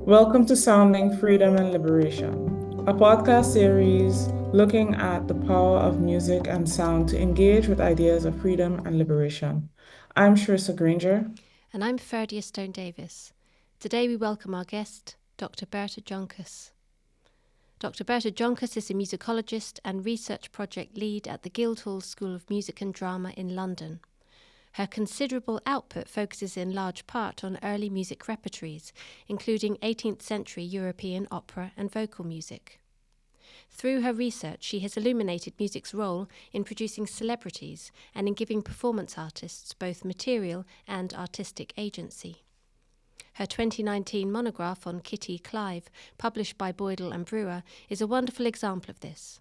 Welcome to Sounding Freedom and Liberation, a podcast series looking at the power of music and sound to engage with ideas of freedom and liberation. I'm Sharissa Granger. And I'm Ferdia Stone Davis. Today we welcome our guest, Dr. Berta Joncus. Dr. Berta Joncus is a musicologist and research project lead at the Guildhall School of Music and Drama in London. Her considerable output focuses in large part on early music repertoires, including 18th-century European opera and vocal music. Through her research, she has illuminated music's role in producing celebrities and in giving performance artists both material and artistic agency. Her 2019 monograph on Kitty Clive, published by Boydell and Brewer, is a wonderful example of this.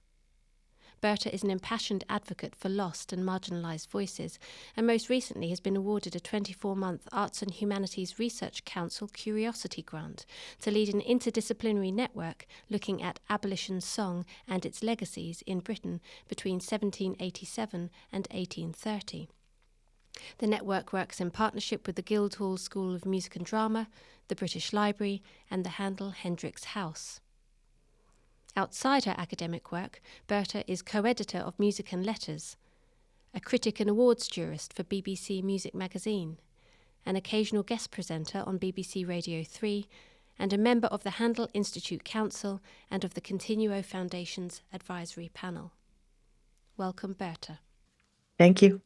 Berta is an impassioned advocate for lost and marginalised voices, and most recently has been awarded a 24-month Arts and Humanities Research Council Curiosity Grant to lead an interdisciplinary network looking at abolition song and its legacies in Britain between 1787 and 1830. The network works in partnership with the Guildhall School of Music and Drama, the British Library, and the Handel Hendricks House. Outside her academic work, Berta is co-editor of Music and Letters, a critic and awards jurist for BBC Music Magazine, an occasional guest presenter on BBC Radio 3, and a member of the Handel Institute Council and of the Continuo Foundation's advisory panel. Welcome, Berta. Thank you.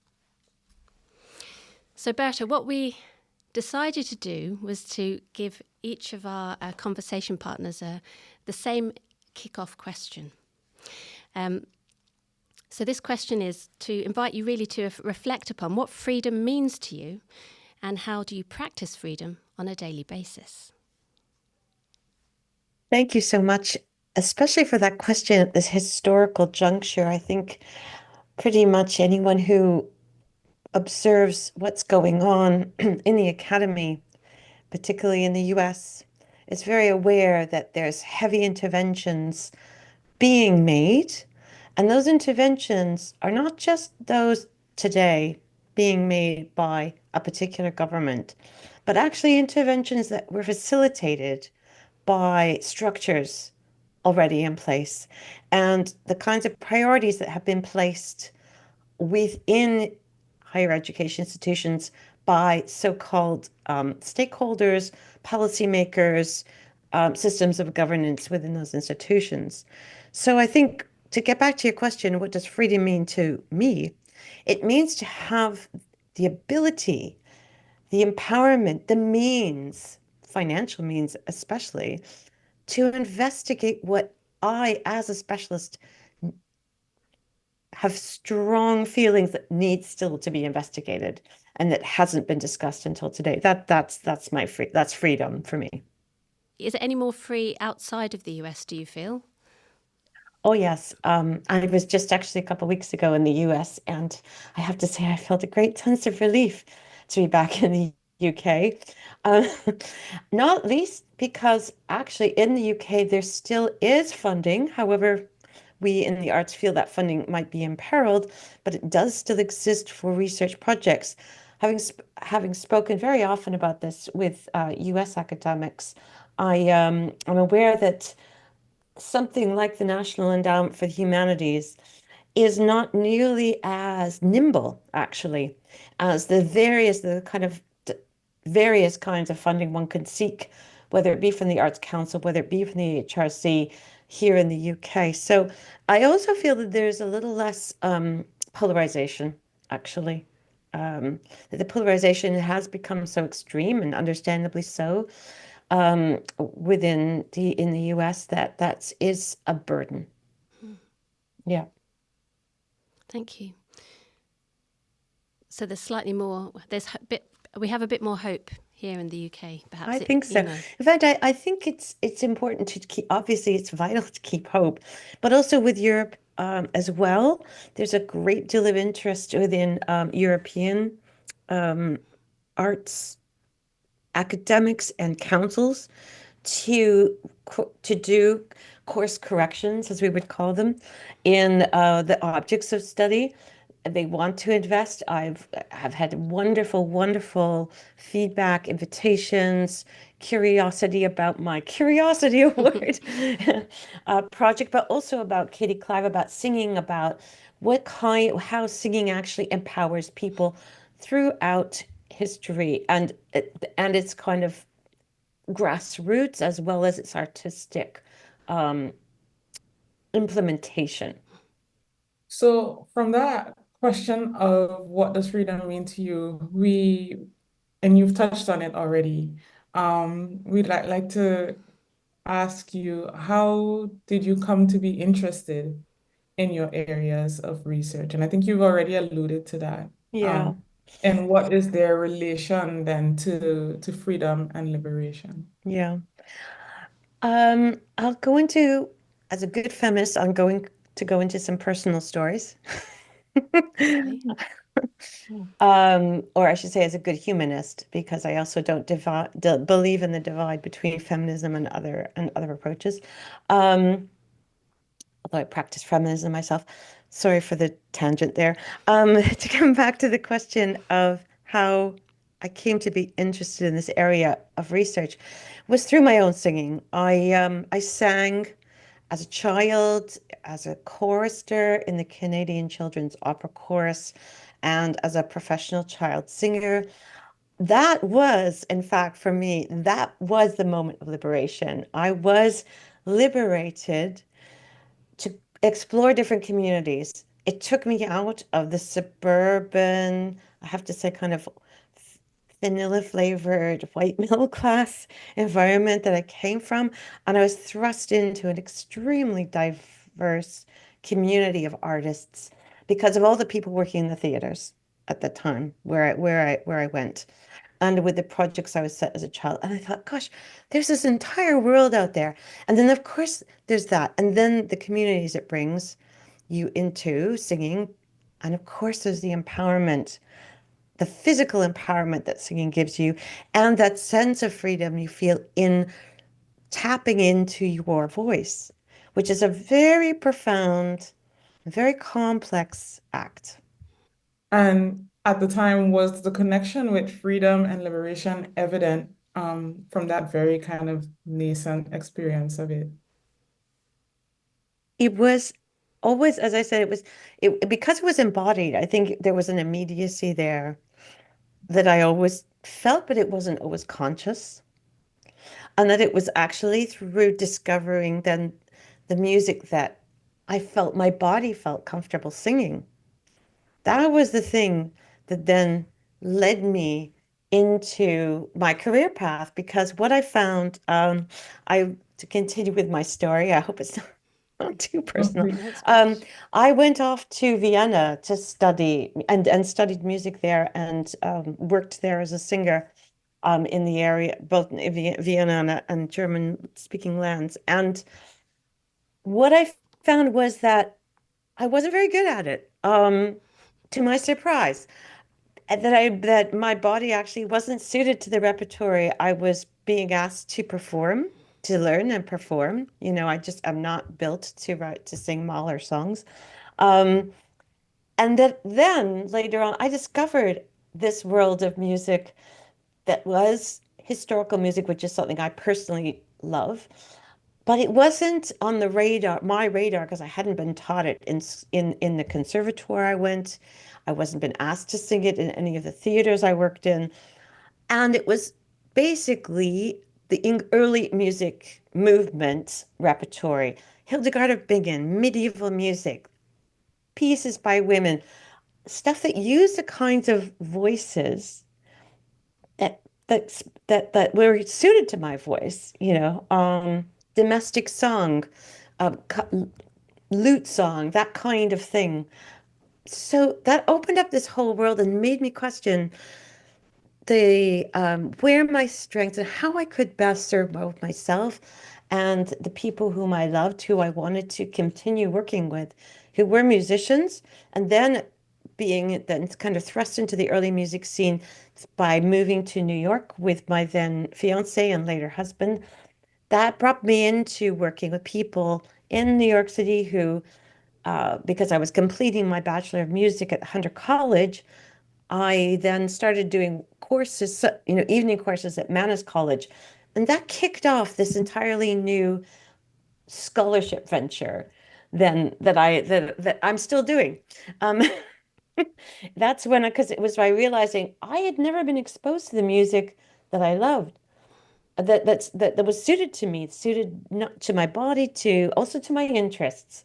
So, Berta, what we decided to do was to give each of our conversation partners the same kick-off question. So this question is to invite you really to reflect upon what freedom means to you and how do you practice freedom on a daily basis? Thank you so much, especially for that question at this historical juncture. I think pretty much anyone who observes what's going on in the academy, particularly in the US, is very aware that there's heavy interventions being made. And those interventions are not just those today being made by a particular government, but actually interventions that were facilitated by structures already in place and the kinds of priorities that have been placed within higher education institutions by so-called stakeholders, policymakers, systems of governance within those institutions. So I think to get back to your question, what does freedom mean to me? It means to have the ability, the empowerment, the means, financial means especially, to investigate what I, as a specialist, have strong feelings that need still to be investigated and that hasn't been discussed until today. That's freedom for me. Is it any more free outside of the US, do you feel? Oh, yes. I was just actually a couple of weeks ago in the US, and I have to say I felt a great sense of relief to be back in the UK. Not least because actually in the UK there still is funding. However, we in the arts feel that funding might be imperiled, but it does still exist for research projects. Having spoken very often about this with US academics, I'm aware that something like the National Endowment for the Humanities is not nearly as nimble, actually, as the various kinds of funding one can seek, whether it be from the Arts Council, whether it be from the HRC here in the UK. So I also feel that there's a little less polarization, actually. That the polarization has become so extreme, and understandably so, in the US, that is a burden. Yeah. Thank you. So we have a bit more hope here in the UK, perhaps. I think so. In fact, I think it's important to keep, obviously it's vital to keep hope, but also with Europe as well. There's a great deal of interest within European arts academics and councils to do course corrections, as we would call them, in the objects of study. they want to invest. Have had wonderful, wonderful feedback, invitations, curiosity about my Curiosity Award project, but also about Kitty Clive, about singing, about how singing actually empowers people throughout history, and it's kind of grassroots as well as its artistic um, implementation. So from that question of what does freedom mean to you, and you've touched on it already, we'd like to ask you, how did you come to be interested in your areas of research? And I think you've already alluded to that. Yeah, Um, and what is their relation then to freedom and liberation? yeah. I'll go into, as a good feminist, I'm going to go into some personal stories. Okay. Or I should say, as a good humanist, because I also don't believe in the divide between feminism and other approaches. Um, Although I practice feminism myself. Sorry for the tangent there. To come back to the question of how I came to be interested in this area of research was through my own singing. I sang as a child, as a chorister in the Canadian Children's Opera Chorus, and as a professional child singer. That was, in fact, for me, that was the moment of liberation. I was liberated to explore different communities. It took me out of the suburban, I have to say, kind of vanilla flavored white middle class environment that I came from. And I was thrust into an extremely diverse community of artists because of all the people working in the theaters at the time where I went. And with the projects I was set as a child. And I thought, gosh, there's this entire world out there. And then, of course, there's that. And then the communities it brings you into singing. And of course, there's the empowerment, the physical empowerment that singing gives you, and that sense of freedom you feel in tapping into your voice, which is a very profound, very complex act. And at the time, was the connection with freedom and liberation evident from that very kind of nascent experience of it? It was always, as I said, because it was embodied. I think there was an immediacy there that I always felt, but it wasn't always conscious. And that it was actually through discovering then the music that I felt my body felt comfortable singing. That was the thing that then led me into my career path because what I found, to continue with my story, I hope it's not too Oh, personal. please. That's Um, great. I went off to Vienna to study and studied music there and worked there as a singer in the area, both in Vienna and German-speaking lands. And what I found was that I wasn't very good at it, to my surprise. And that my body actually wasn't suited to the repertoire I was being asked to perform, to learn and perform. You know, I just am not built to sing Mahler songs. Um, and that then later on, I discovered this world of music that was historical music, which is something I personally love. But it wasn't on the radar, my radar, because I hadn't been taught it in the conservatoire I went. I wasn't been asked to sing it in any of the theaters I worked in. And it was basically the early music movement repertoire, Hildegard of Bingen, medieval music, pieces by women, stuff that used the kinds of voices that that were suited to my voice, domestic song, um, lute song, that kind of thing. So that opened up this whole world and made me question the where my strengths and how I could best serve both myself and the people whom I loved, who I wanted to continue working with, who were musicians, and then being then kind of thrust into the early music scene by moving to New York with my then fiance and later husband. That brought me into working with people in New York City who because I was completing my Bachelor of Music at Hunter College, I then started doing courses, evening courses at Manus College. And that kicked off this entirely new scholarship venture then that I'm still doing. Um, that's when, because it was by realizing I had never been exposed to the music that I loved, that was suited to me, suited not to my body, to also to my interests.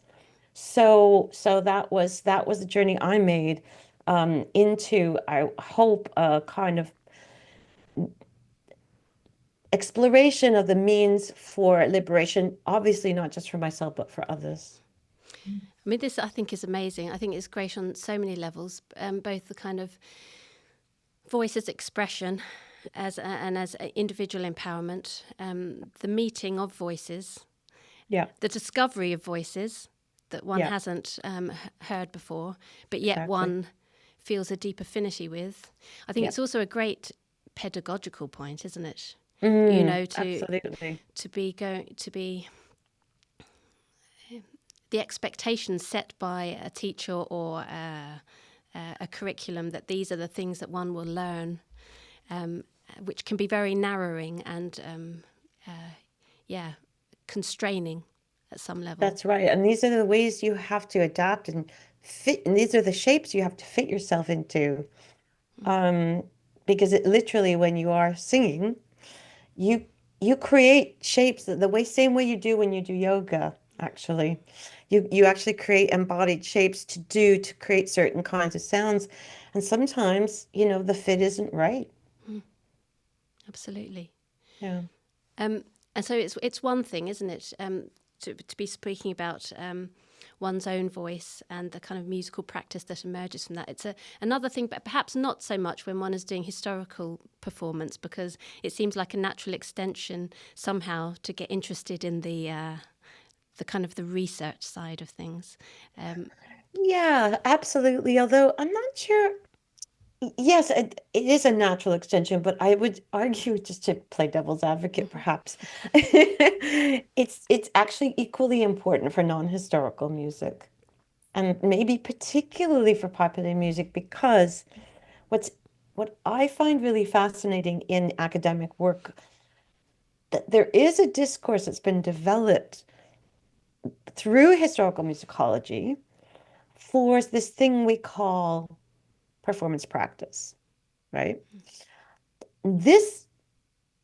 So that was the journey I made into, I hope, a kind of exploration of the means for liberation, obviously not just for myself, but for others. I mean, this I think is amazing. I think it's great on so many levels, both the kind of voice as expression and as individual empowerment, the meeting of voices, Yeah, the discovery of voices that one yeah, hasn't heard before, but yet exactly. one feels a deep affinity with. I think Yeah. it's also a great pedagogical point, isn't it? Absolutely. To be the expectations set by a teacher or a curriculum that these are the things that one will learn, which can be very narrowing and constraining at some level. That's right. And these are the ways you have to adapt and fit, and these are the shapes you have to fit yourself into. Um, because it literally, when you are singing, you you create shapes the way same way you do when you do yoga, actually. You actually create embodied shapes to create certain kinds of sounds. And sometimes, the fit isn't right. Absolutely. Yeah. And so it's one thing, isn't it, to be speaking about one's own voice and the kind of musical practice that emerges from that. It's another thing, but perhaps not so much when one is doing historical performance, because it seems like a natural extension somehow to get interested in the kind of the research side of things. Yeah, absolutely. Although I'm not sure. Yes, it is a natural extension, but I would argue, just to play devil's advocate, perhaps, it's actually equally important for non-historical music, and maybe particularly for popular music, because what's what I find really fascinating in academic work, that there is a discourse that's been developed through historical musicology for this thing we call performance practice, right? This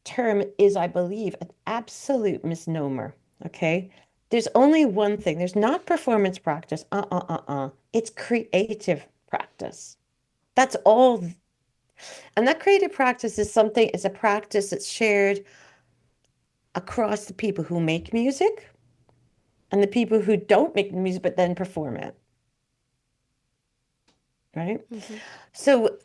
term is, I believe, an absolute misnomer. Okay. There's only one thing. There's not performance practice. It's creative practice. That's all. And that creative practice is a practice that's shared across the people who make music and the people who don't make the music but then perform it. Right? Mm-hmm. So,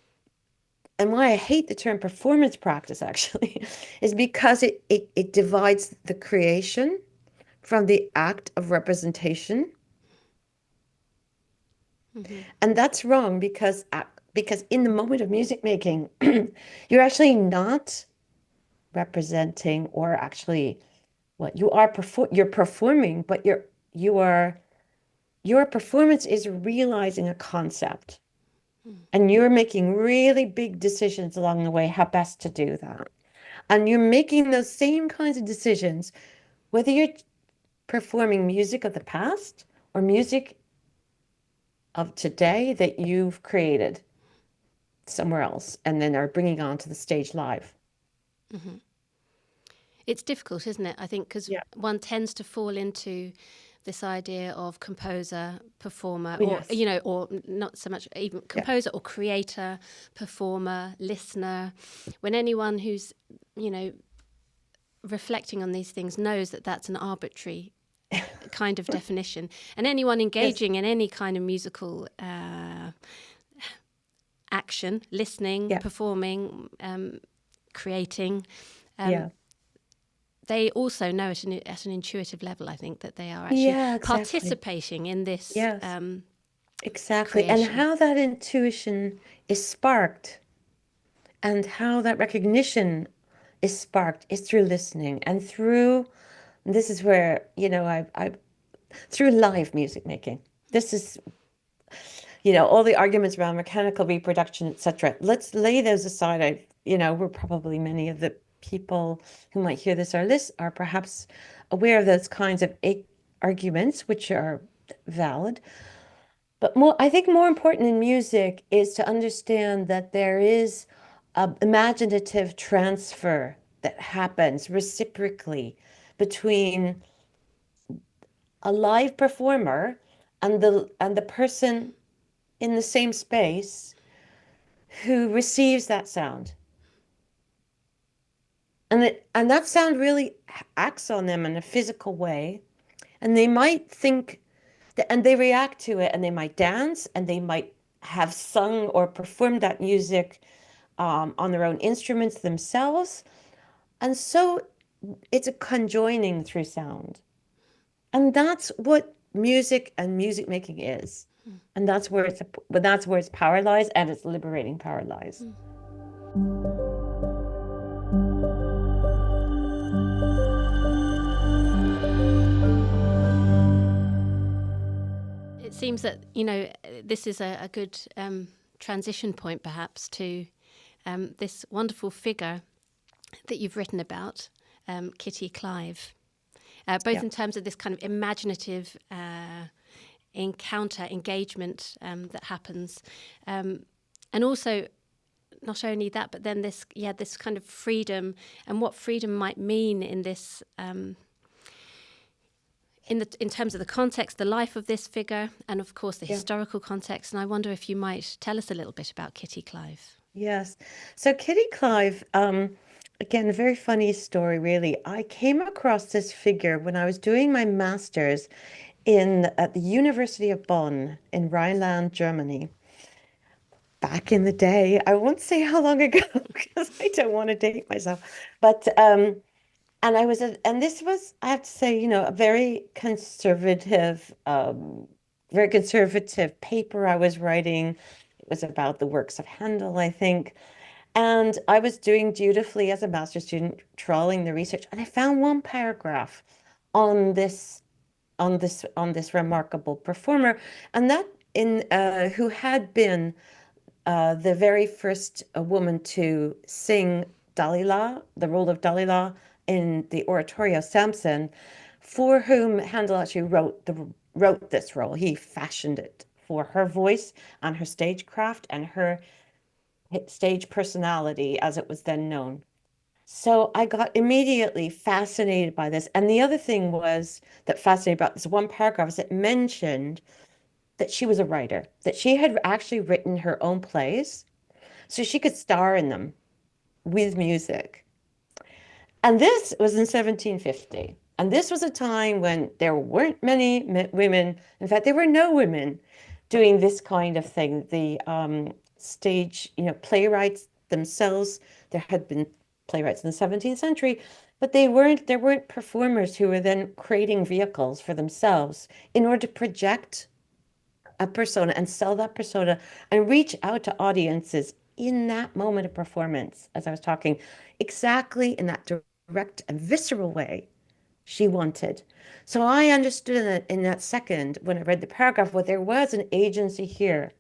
and why I hate the term performance practice actually is because it divides the creation from the act of representation. Mm-hmm. And that's wrong because in the moment of music making, you're actually not representing, or actually what you're performing, but your performance is realizing a concept. And you're making really big decisions along the way how best to do that. And you're making those same kinds of decisions, whether you're performing music of the past or music of today that you've created somewhere else and then are bringing onto the stage live. Mm-hmm. It's difficult, isn't it? I think because Yeah. one tends to fall into this idea of composer, performer, Yes. or not so much even composer or creator, performer, listener. When anyone who's, reflecting on these things knows that that's an arbitrary kind of definition. And anyone engaging in any kind of musical action, listening, performing, creating, they also know at an intuitive level, I think, that they are actually participating in this. Exactly. Creation. And how that intuition is sparked and how that recognition is sparked is through listening and through, this is where, I through live music making. this is, all the arguments around mechanical reproduction, etc. Let's lay those aside. We're probably many of the people who might hear this are perhaps aware of those kinds of arguments, which are valid. But I think more important in music is to understand that there is an imaginative transfer that happens reciprocally between a live performer and the person in the same space who receives that sound. And that sound really acts on them in a physical way. And they might think and they react to it, and they might dance, and they might have sung or performed that music on their own instruments themselves. And so it's a conjoining through sound. And that's what music and music making is. And that's where its power lies, and its liberating power lies. It seems that, this is a good transition point perhaps to this wonderful figure that you've written about, Kitty Clive, both in terms of this kind of imaginative engagement that happens, and also not only that, but then this kind of freedom, and what freedom might mean in this in terms of the context, the life of this figure, and of course the historical context. And I wonder if you might tell us a little bit about Kitty Clive. Yes. So Kitty Clive, again, a very funny story, really. I came across this figure when I was doing my master's at the University of Bonn in Rhineland, Germany. Back in the day, I won't say how long ago because I don't want to date myself. But and this was, I have to say, a very conservative paper I was writing. It was about the works of Handel, I think. And I was doing dutifully as a master's student, trawling the research, and I found one paragraph on this remarkable performer, and that who had been the very first woman to sing Dalila, the role of Dalila in the oratorio Samson, for whom Handel actually wrote this role. He fashioned it for her voice and her stagecraft and her stage personality, as it was then known. So I got immediately fascinated by this. And the other thing that fascinated about this one paragraph is it mentioned that she was a writer, that she had actually written her own plays so she could star in them with music. And this was in 1750. And this was a time when there weren't many women. In fact, there were no women doing this kind of thing. The stage, playwrights themselves, there had been playwrights in the 17th century, but there weren't performers who were then creating vehicles for themselves in order to project a persona and sell that persona and reach out to audiences in that moment of performance, as I was talking, exactly in that direct and visceral way she wanted. So I understood that in that second, when I read the paragraph, there was an agency here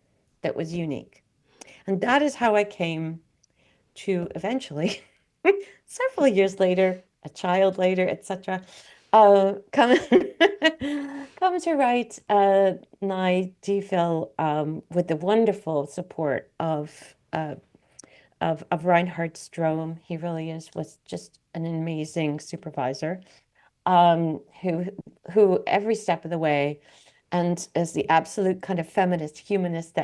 that was unique. And that is how I came to eventually, several years later, a child later, etc., come to write Nai Diefel with the wonderful support of Reinhard Strom. He really was just an amazing supervisor, who every step of the way, and as the absolute kind of feminist humanist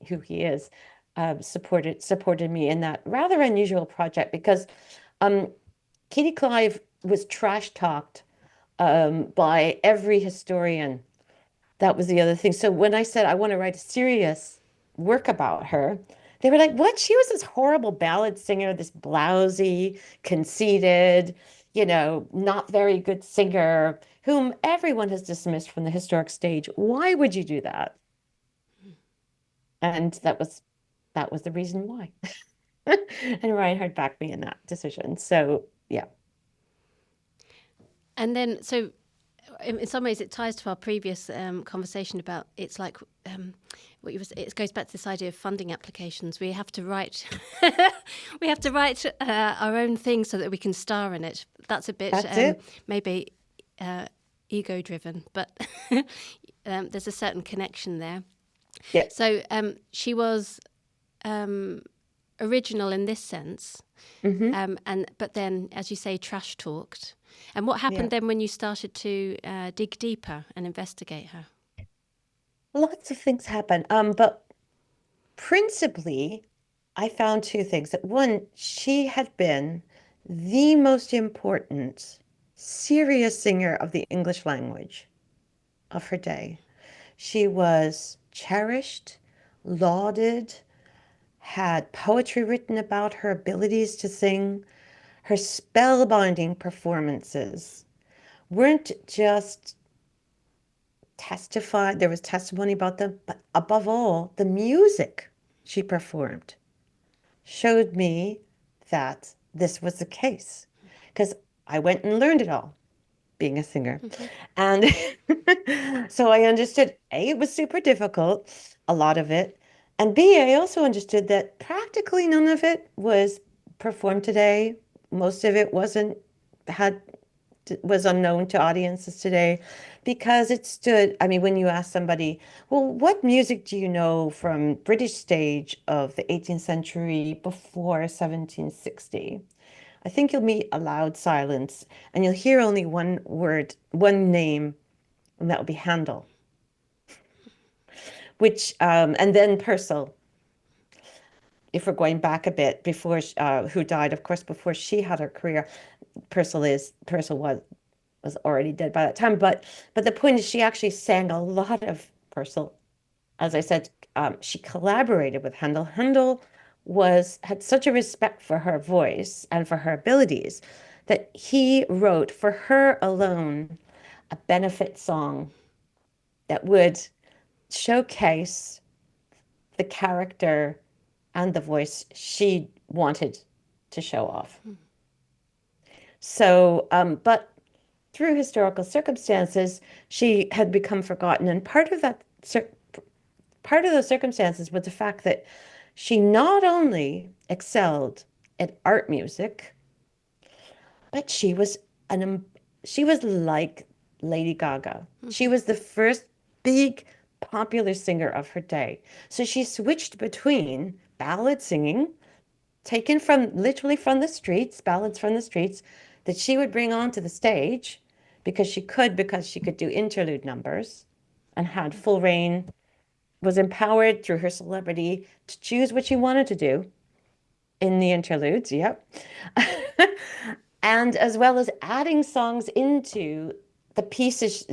who he is, supported me in that rather unusual project, because Kitty Clive was trash talked by every historian. That was the other thing. So when I said I want to write a serious work about her, they were like, what? She was this horrible ballad singer, this blousy, conceited, not very good singer, whom everyone has dismissed from the historic stage. Why would you do that? And that was the reason why. And Reinhard backed me in that decision. So, yeah. And then, so in some ways, it ties to our previous conversation about it's like it goes back to this idea of funding applications. We have to write, we have to write our own thing so that we can star in it. That's a bit maybe ego-driven, but there's a certain connection there. Yeah. So she was original in this sense, but then, as you say, trash talked. And what happened then when you started to dig deeper and investigate her? Lots of things happen. But principally, I found two things. That one, she had been the most important serious singer of the English language of her day. She was cherished, lauded, had poetry written about her abilities to sing. Her spellbinding performances weren't just testified, there was testimony about them, but above all, the music she performed showed me that this was the case, because I went and learned it all, being a singer. And so I understood, A, it was super difficult, a lot of it, and B, I also understood that practically none of it was performed today. Most of it was unknown to audiences today, because it stood, I mean, when you ask somebody, well, what music do you know from British stage of the 18th century before 1760? I think you'll meet a loud silence, and you'll hear only one word, one name, and that will be Handel. And then Purcell, if we're going back a bit, before who died, of course, before she had her career. Purcell was already dead by that time, but the point is, she actually sang a lot of Purcell. As I said, she collaborated with Handel. Handel had such a respect for her voice and for her abilities that he wrote for her alone a benefit song that would showcase the character and the voice she wanted to show off. So, but through historical circumstances, she had become forgotten. And part of those circumstances was the fact that she not only excelled at art music, but she was like Lady Gaga. She was the first big popular singer of her day. So she switched between ballad singing, taken literally from the streets, ballads from the streets, that she would bring onto the stage because she could do interlude numbers and had full reign, was empowered through her celebrity to choose what she wanted to do in the interludes, and as well as adding songs into the pieces,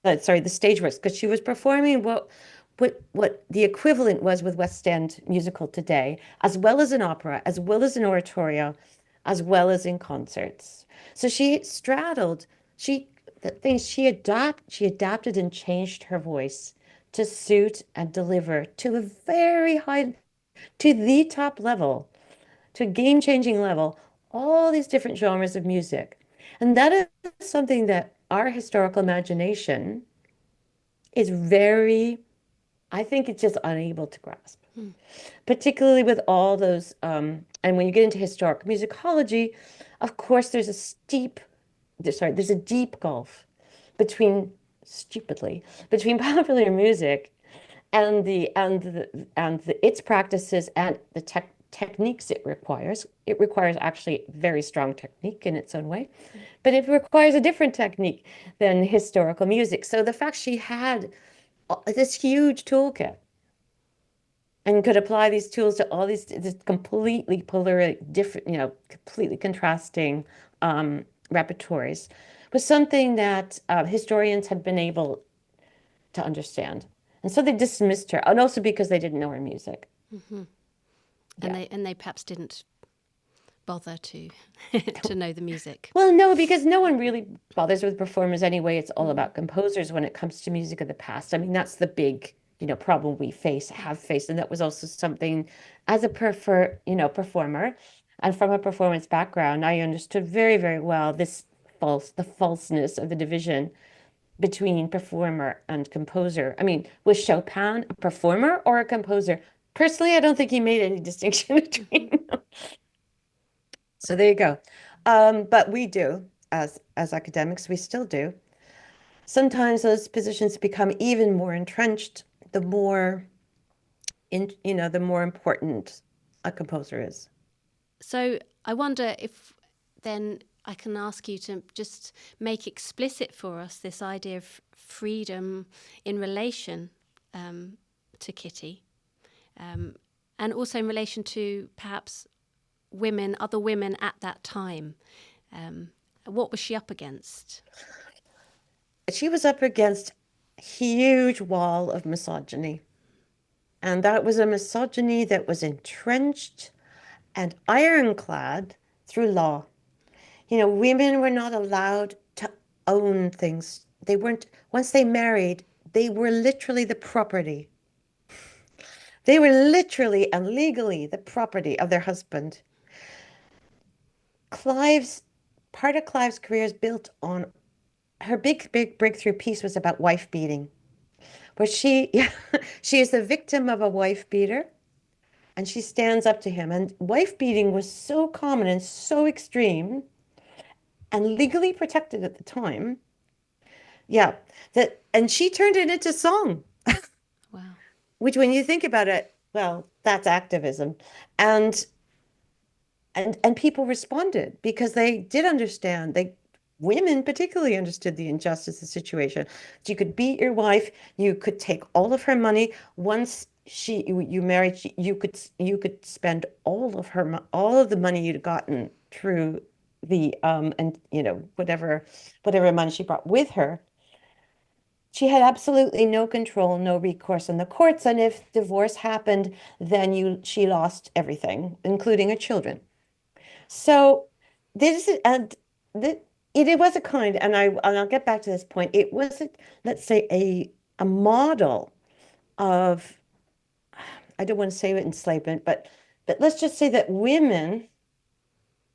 the stage works, because she was performing what the equivalent was with West End musical today, as well as an opera, as well as an oratorio, as well as in concerts. So she straddled, she adapted and changed her voice to suit and deliver to the top level, to a game-changing level, all these different genres of music. And that is something that our historical imagination is I think it's just unable to grasp, particularly with all those, and when you get into historic musicology, of course, there's a deep gulf between popular music and its practices and the techniques it requires. It requires actually very strong technique in its own way, but it requires a different technique than historical music. So the fact she had this huge toolkit and could apply these tools to all this completely different, completely contrasting repertoires was something that historians had been able to understand. And so they dismissed her, and also because they didn't know her music. And they perhaps didn't bother to to know the music. Well, no, because no one really bothers with performers anyway. It's all about composers when it comes to music of the past. I mean, that's the big, problem we have faced. And that was also something as a performer, and from a performance background, I understood very, very well the falseness of the division between performer and composer. I mean, was Chopin a performer or a composer? Personally, I don't think he made any distinction between them. So there you go. But we do, as academics, we still do. Sometimes those positions become even more entrenched the more the more important a composer is. So I wonder if then I can ask you to just make explicit for us this idea of freedom in relation to Kitty, and also in relation to perhaps women, other women at that time. What was she up against? She was up against a huge wall of misogyny. And that was a misogyny that was entrenched and ironclad through law. Women were not allowed to own things. They weren't, once they married, they were literally the property. They were literally and legally the property of their husband. Part of Clive's career is built on her big breakthrough piece was about wife beating, where she is the victim of a wife beater, and she stands up to him. And wife beating was so common and so extreme and legally protected at the time. Yeah, and she turned it into song. Wow. Which, when you think about it, well, that's activism. And people responded because they did understand. Women particularly understood the injustice of the situation. So you could beat your wife, you could take all of her money. Once you married, you could spend all of the money you'd gotten through the whatever money she brought with her. She had absolutely no control, no recourse in the courts, and if divorce happened, then she lost everything, including her children. So this is it was a kind, and I'll get back to this point. It was, let's say, a model of, I don't want to say enslavement, but let's just say that women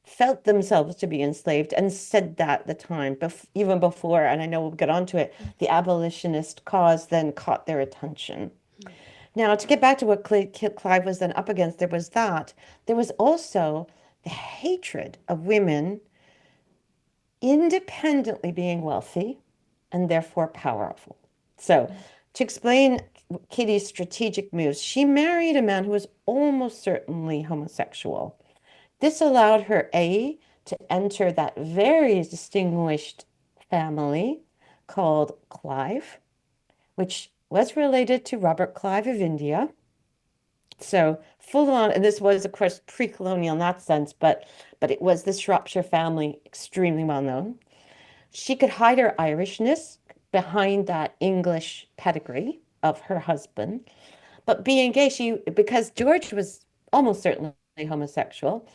felt themselves to be enslaved and said that at the time, even before, and I know we'll get onto it, the abolitionist cause then caught their attention. Now, to get back to what Clive was then up against, there was also the hatred of women independently being wealthy and therefore powerful. So to explain Kitty's strategic moves, she married a man who was almost certainly homosexual. This allowed her, to enter that very distinguished family called Clive, which was related to Robert Clive of India. So full on, and this was, of course, pre-colonial in that sense, but it was this Shropshire family, extremely well known. She could hide her Irishness behind that English pedigree of her husband. But being gay, because George was almost certainly homosexual,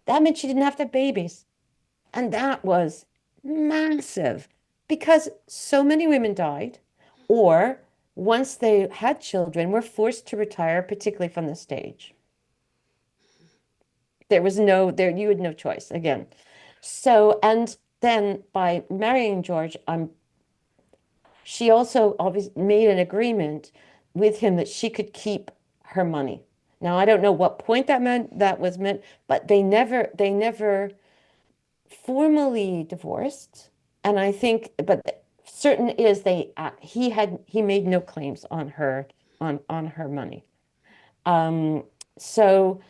that meant she didn't have to have babies. And that was massive because so many women died, or once they had children, were forced to retire, particularly from the stage. You had no choice again. So, and then by marrying George, she also obviously made an agreement with him that she could keep her money. Now, I don't know what point that was meant, but they never formally divorced. And I think, but certain is he made no claims on her money. So,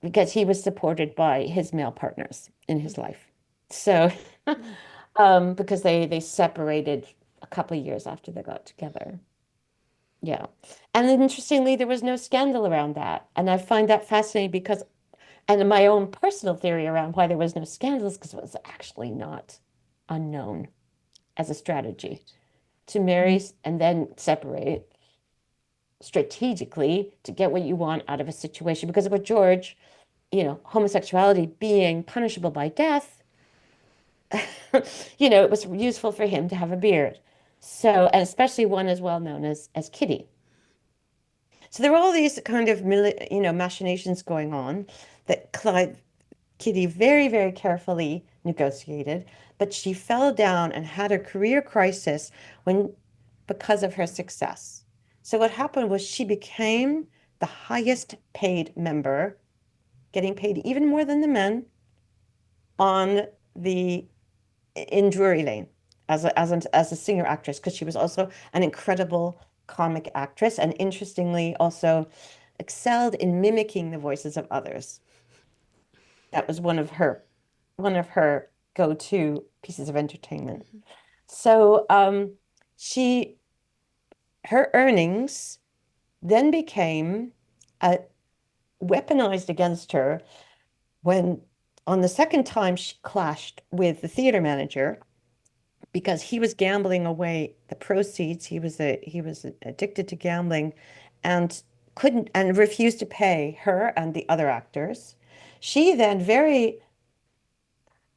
because he was supported by his male partners in his life. So, because they separated a couple of years after they got together. Yeah. And interestingly, there was no scandal around that. And I find that fascinating because, and my own personal theory around why there was no scandals, because it was actually not unknown as a strategy to marry and then separate strategically to get what you want out of a situation. Because with George, homosexuality being punishable by death, it was useful for him to have a beard. So, and especially one as well known as Kitty. So there were all these kind of, machinations going on that Kitty very, very carefully negotiated, but she fell down and had a career crisis because of her success. So what happened was she became the highest paid member, getting paid even more than the men on the in Drury Lane as a singer actress, because she was also an incredible comic actress and interestingly also excelled in mimicking the voices of others. That was one of her go-to pieces of entertainment. So she her earnings then became weaponized against her when on the second time she clashed with the theater manager because he was gambling away the proceeds. He was addicted to gambling and couldn't and refused to pay her and the other actors. She then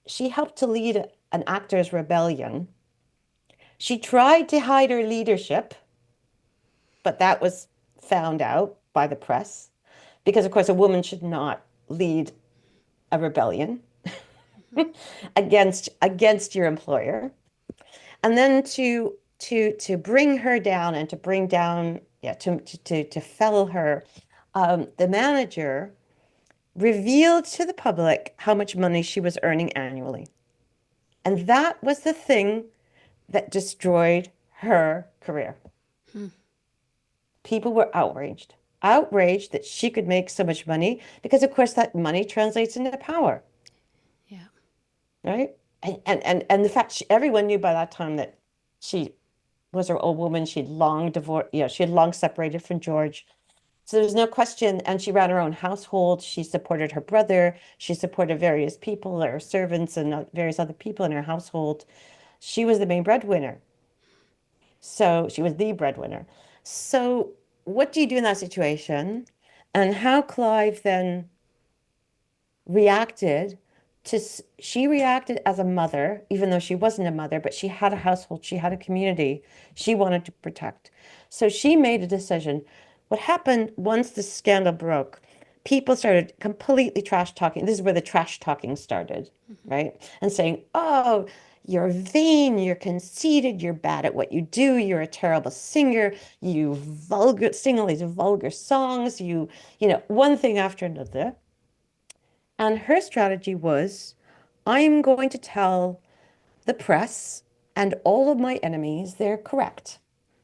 she helped to lead an actors' rebellion. She tried to hide her leadership, but that was found out by the press because, of course, a woman should not lead a rebellion against your employer. And then to bring her down and to bring down, yeah, to fell her, the manager revealed to the public how much money she was earning annually. And that was the thing that destroyed her career. People were outraged that she could make so much money because, of course, that money translates into power. Yeah. Right? And the fact everyone knew by that time that she was her old woman. She'd long divorced, she had long separated from George. So there's no question. And she ran her own household. She supported her brother. She supported various people, her servants and various other people in her household. She was the main breadwinner. So she was the breadwinner. So what do you do in that situation? And how Clive then reacted she reacted as a mother, even though she wasn't a mother, but she had a household, she had a community she wanted to protect. So she made a decision. What happened once the scandal broke, people started completely trash talking. This is where the trash talking started, right? And saying, oh, you're vain, you're conceited, you're bad at what you do, you're a terrible singer, you sing all these vulgar songs, one thing after another. And her strategy was, I'm going to tell the press and all of my enemies they're correct.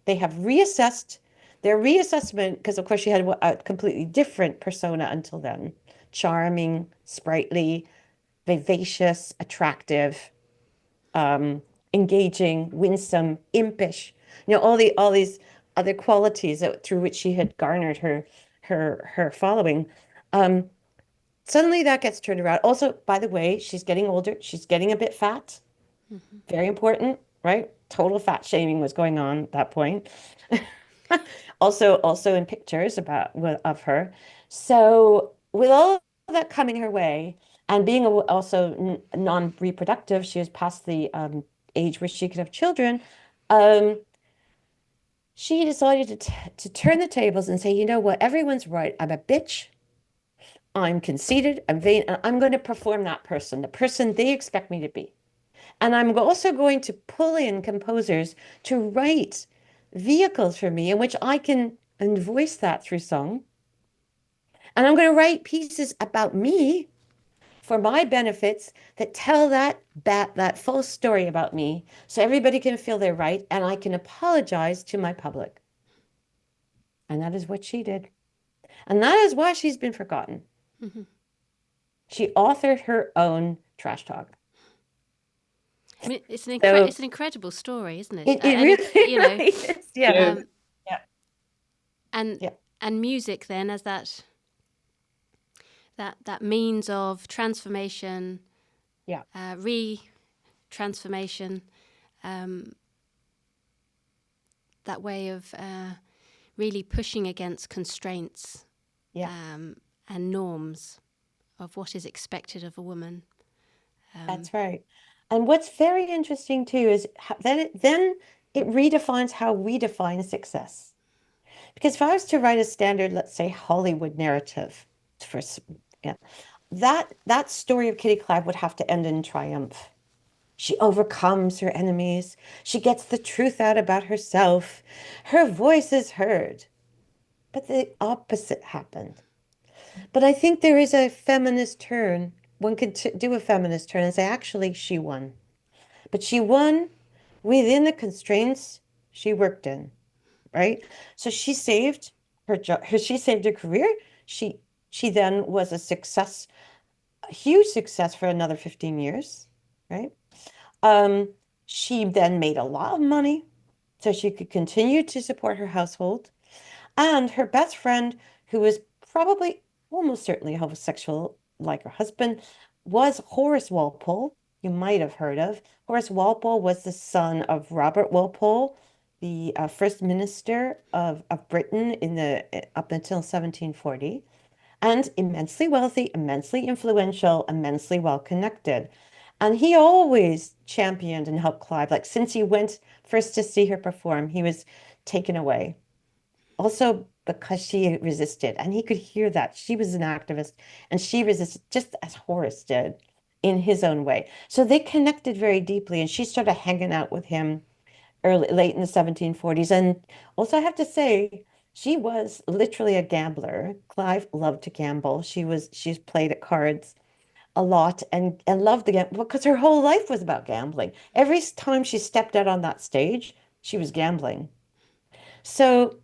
They have reassessed their reassessment, because of course she had a completely different persona until then. Charming, sprightly, vivacious, attractive, engaging, winsome, impish, all these other qualities through which she had garnered her following. Suddenly that gets turned around. Also, by the way, she's getting older. She's getting a bit fat. Very important, right? Total fat shaming was going on at that point. Also in pictures of her. So with all that coming her way and being also non-reproductive, she was past the age where she could have children. She decided to turn the tables and say, you know what? Everyone's right. I'm a bitch. I'm conceited, I'm vain, and I'm going to perform the person they expect me to be. And I'm also going to pull in composers to write vehicles for me in which I can and voice that through song. And I'm going to write pieces about me for my benefits that tell that full story about me so everybody can feel they're right and I can apologize to my public. And that is what she did. And that is why she's been forgotten. She authored her own trash talk. I mean, it's an incredible story, isn't it? It really is. Yeah. And music then as that means of transformation, re-transformation, that way of really pushing against constraints and norms of what is expected of a woman. That's right. And what's very interesting too is then it redefines how we define success. Because if I was to write a standard, let's say Hollywood narrative, that story of Kitty Clive would have to end in triumph. She overcomes her enemies. She gets the truth out about herself. Her voice is heard. But the opposite happened. But I think there is a feminist turn. One could do a feminist turn and say, actually, she won. But she won within the constraints she worked in, right? So she saved she saved her career. She she then was a success, a huge success for another 15 years, right? Um, she then made a lot of money so she could continue to support her household. And her best friend, who was probably almost certainly homosexual like her husband, was Horace Walpole. You might have heard of. Horace Walpole was the son of Robert Walpole, the first minister of Britain in the up until 1740, and immensely wealthy, immensely influential, immensely well connected. And he always championed and helped Clive. Like since he went first to see her perform, he was taken away also because she resisted, and he could hear that. She was an activist, and she resisted just as Horace did in his own way. So they connected very deeply, and she started hanging out with him late in the 1740s. And also, I have to say, she was literally a gambler. Clive loved to gamble. She's played at cards a lot and loved the gamble because her whole life was about gambling. Every time she stepped out on that stage, she was gambling. So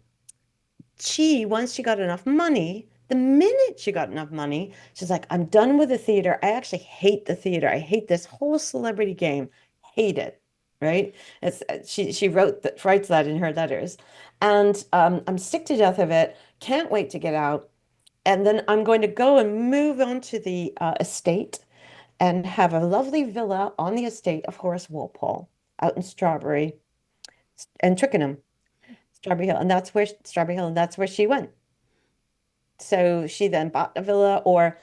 once she got enough money, the minute she got enough money, she's like, I'm done with the theater. I actually hate the theater. I hate this whole celebrity game. Hate it. Right? She writes that in her letters. And I'm sick to death of it. Can't wait to get out. And then I'm going to go and move on to the estate and have a lovely villa on the estate of Horace Walpole out in Strawberry and Twickenham. Strawberry Hill, and that's where she went. So she then bought a villa, or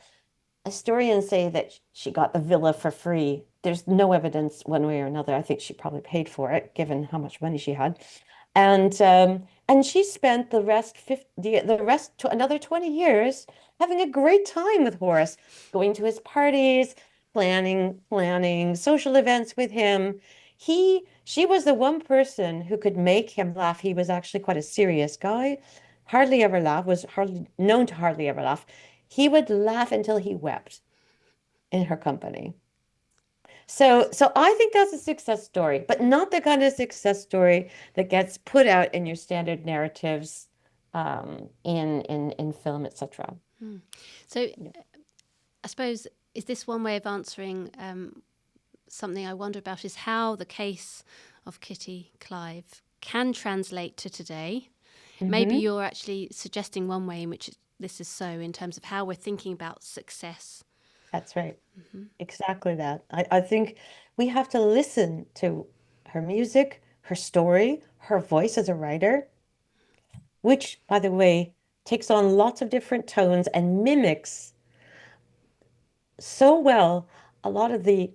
historians say that she got the villa for free. There's no evidence one way or another. I think she probably paid for it, given how much money she had. And she spent the rest to another 20 years having a great time with Horace, going to his parties, planning social events with him. She was the one person who could make him laugh. He was actually quite a serious guy, hardly ever laugh, was hardly known to hardly ever laugh. He would laugh until he wept in her company. So I think that's a success story, but not the kind of success story that gets put out in your standard narratives, in film, etc. So I suppose, is this one way of answering something I wonder about, is how the case of Kitty Clive can translate to today? Maybe you're actually suggesting one way in which this is so, in terms of how we're thinking about success. That's right. Exactly that. I think we have to listen to her music, her story, her voice as a writer, which, by the way, takes on lots of different tones and mimics so well a lot of the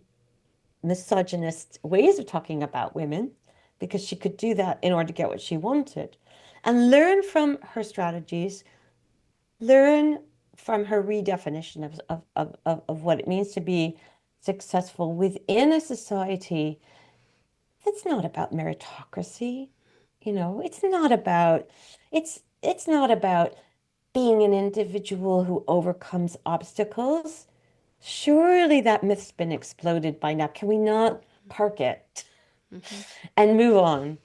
misogynist ways of talking about women, because she could do that in order to get what she wanted. And learn from her strategies, learn from her redefinition of what it means to be successful within a society that's not about meritocracy. It's not about being an individual who overcomes obstacles. Surely that myth's been exploded by now. Can we not park it and move on?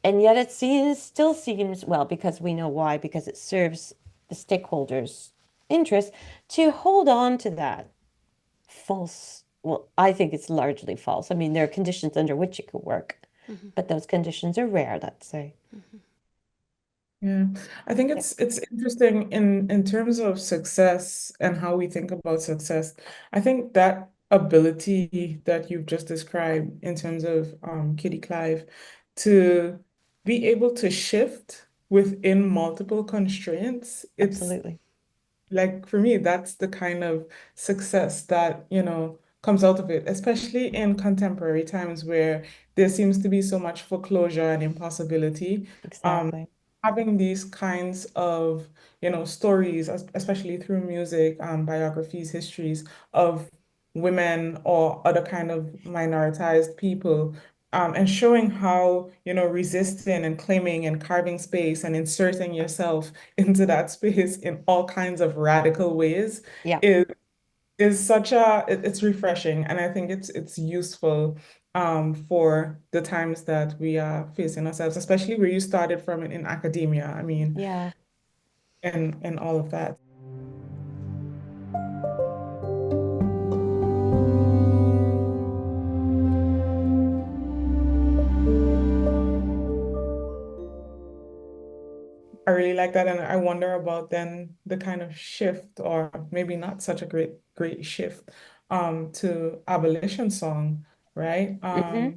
And yet still seems, well, because we know why, because it serves the stakeholders' interest to hold on to that false. Well, I think it's largely false. I mean, there are conditions under which it could work, but those conditions are rare, let's say. Yeah, I think Yeah, it's interesting in terms of success and how we think about success. I think that ability that you've just described in terms of Kitty Clive to be able to shift within multiple constraints, it's absolutely. like for me, that's the kind of success that, comes out of it, especially in contemporary times where there seems to be so much foreclosure and impossibility. Um, Exactly. having these kinds of, stories, especially through music, biographies, histories of women or other kind of minoritized people, and showing how, resisting and claiming and carving space and inserting yourself into that space in all kinds of radical ways Yeah. is it's refreshing, and I think it's useful for the times that we are facing ourselves, especially where you started from in academia. I mean, Yeah. and all of that. I really like that, and I wonder about then the kind of shift, or maybe not such a great shift, to abolition song, right? Hmm.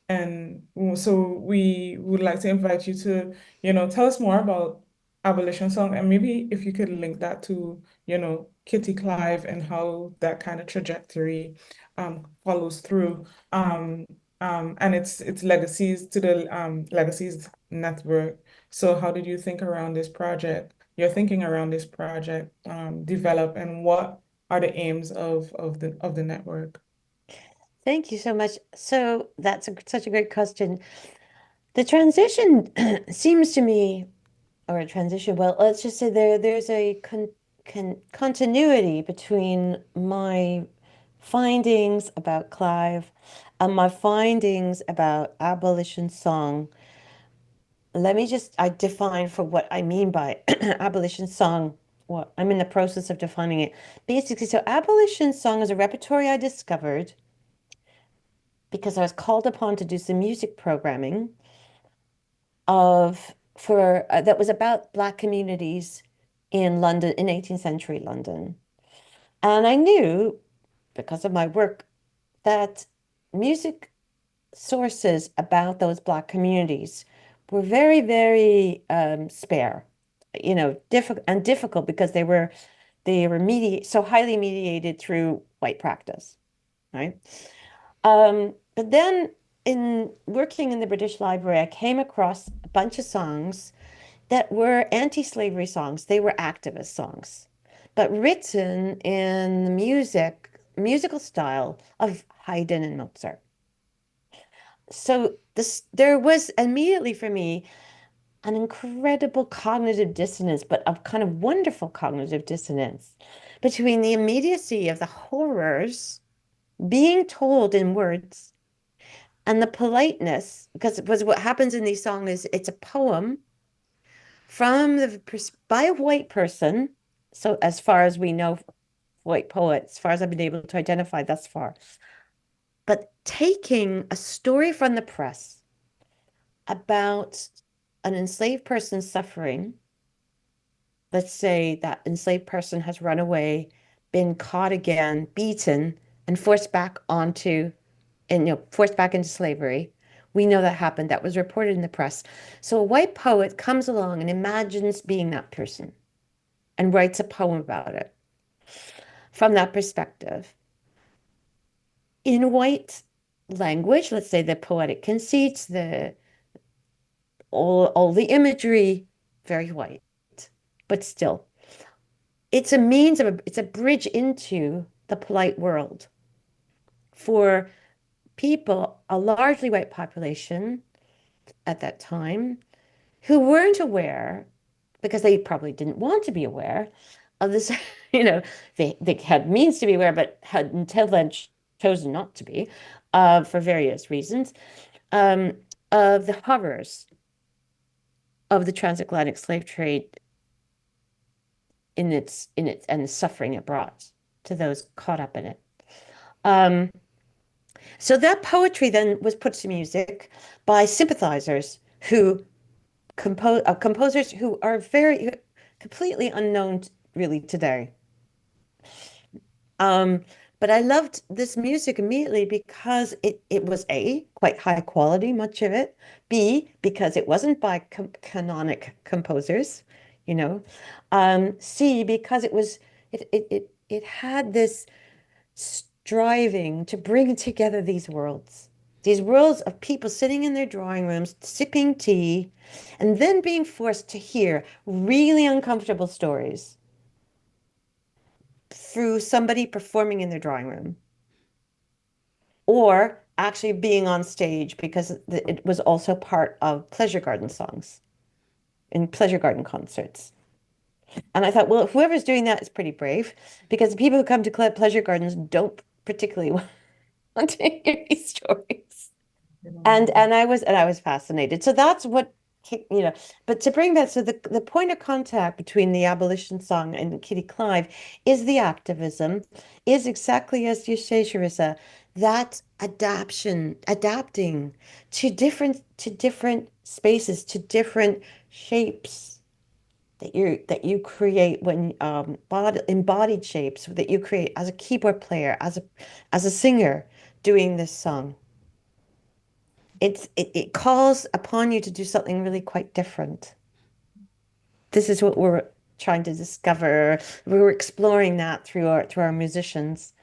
And so we would like to invite you to, tell us more about abolition song, and maybe if you could link that to, Kitty Clive and how that kind of trajectory follows through, and its legacies to the Legacies Network. So how did you think around this project? Your thinking around this project develop, and what are the aims of the network? Thank you so much. So that's such a great question. The transition seems to me, or a transition, well, let's just say there's a continuity between my findings about Clive and my findings about abolition song. I define for what I mean by abolition song. Well, I'm in the process of defining it. Basically, so abolition song is a repertoire I discovered because I was called upon to do some music programming of for that was about Black communities in London in 18th century London. And I knew because of my work that music sources about those Black communities were very, very spare, difficult because they were so highly mediated through white practice, right? But then in working in the British Library, I came across a bunch of songs that were anti-slavery songs. They were activist songs, but written in the musical style of Haydn and Mozart. So there was immediately for me an incredible cognitive dissonance, but a kind of wonderful cognitive dissonance between the immediacy of the horrors being told in words and the politeness, because it was what happens in these songs is it's a poem by a white person. So as far as we know, white poet, as far as I've been able to identify thus far, but taking a story from the press about an enslaved person suffering, let's say that enslaved person has run away, been caught again, beaten, and forced back into slavery. We know that happened. That was reported in the press. So a white poet comes along and imagines being that person and writes a poem about it from that perspective. In white language, let's say the poetic conceits, the all the imagery, very white, but still, it's a bridge into the polite world for people, a largely white population at that time, who weren't aware, because they probably didn't want to be aware of this, they had means to be aware, but had until then chosen not to be, for various reasons, um, of the horrors of the transatlantic slave trade in its and the suffering it brought to those caught up in it. Um, so that poetry then was put to music by sympathizers who composers who are very completely unknown really today. Um, but I loved this music immediately because it was A, quite high quality, much of it. B, because it wasn't by canonic composers, you know. C, because it had this striving to bring together these worlds. These worlds of people sitting in their drawing rooms, sipping tea, and then being forced to hear really uncomfortable stories through somebody performing in their drawing room or actually being on stage because it was also part of pleasure garden songs in pleasure garden concerts. And I thought, well, whoever's doing that is pretty brave because the people who come to pleasure gardens don't particularly want to hear these stories. And I was fascinated. So that's what but to bring that, so the point of contact between the abolition song and Kitty Clive is the activism, is exactly as you say, Charissa, that adapting to different spaces, to different shapes that you create when embodied shapes that you create as a keyboard player, as a singer doing this song. It calls upon you to do something really quite different. This is what we're trying to discover. We're exploring that through our musicians,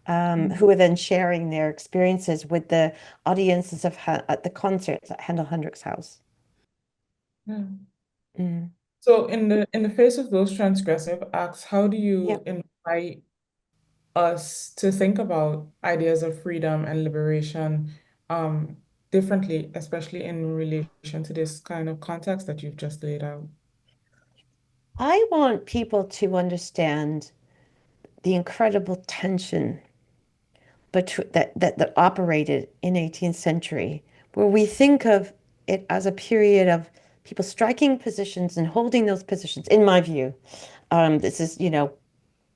who are then sharing their experiences with the audiences at the concerts at Handel Hendricks House. Yeah. Mm. So in the face of those transgressive acts, how do Yeah. you invite us to think about ideas of freedom and liberation um, differently, especially in relation to this kind of context that you've just laid out? I want people to understand the incredible tension that operated in 18th century, where we think of it as a period of people striking positions and holding those positions, in my view. This is,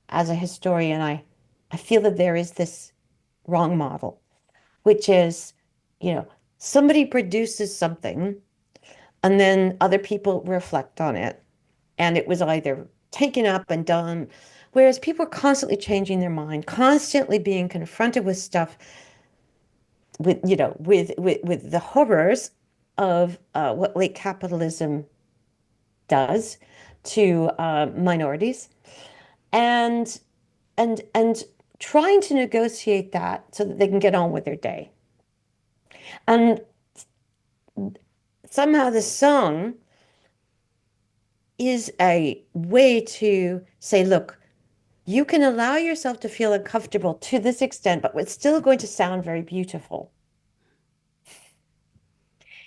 as a historian, I feel that there is this wrong model, which is, you know, somebody produces something and then other people reflect on it. And it was either taken up and done, whereas people are constantly changing their mind, constantly being confronted with stuff with the horrors of what late capitalism does to minorities, and and trying to negotiate that so that they can get on with their day. And somehow the song is a way to say, look, you can allow yourself to feel uncomfortable to this extent, but it's still going to sound very beautiful.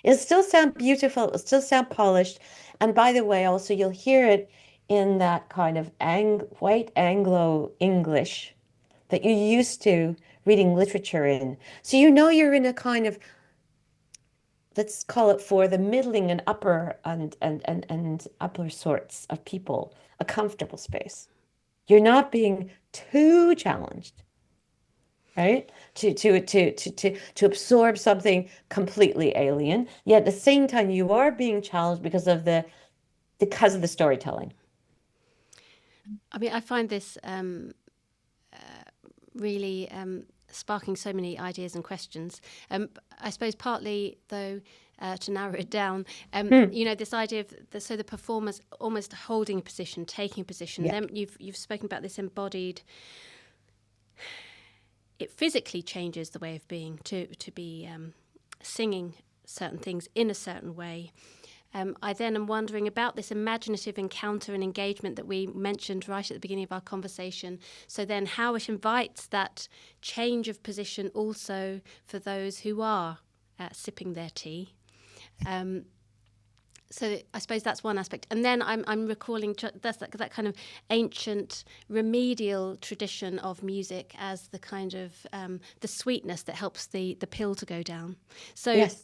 It'll still sound beautiful, it'll still sound polished. And by the way, also you'll hear it in that kind of white Anglo English that you're used to reading literature in. So you're in a kind of, let's call it, for the middling and upper and upper sorts of people, a comfortable space. You're not being too challenged, right? To absorb something completely alien. Yet at the same time, you are being challenged because of the storytelling. I mean, I find this really sparking so many ideas and questions. I suppose partly, though, to narrow it down, this idea of the performers almost holding a position, taking a position. Yeah. Then you've spoken about this embodied. It physically changes the way of being to be singing certain things in a certain way. I then am wondering about this imaginative encounter and engagement that we mentioned right at the beginning of our conversation. So then how it invites that change of position also for those who are sipping their tea. So I suppose that's one aspect. And then I'm recalling that kind of ancient remedial tradition of music as the kind of the sweetness that helps the pill to go down. So, Yes.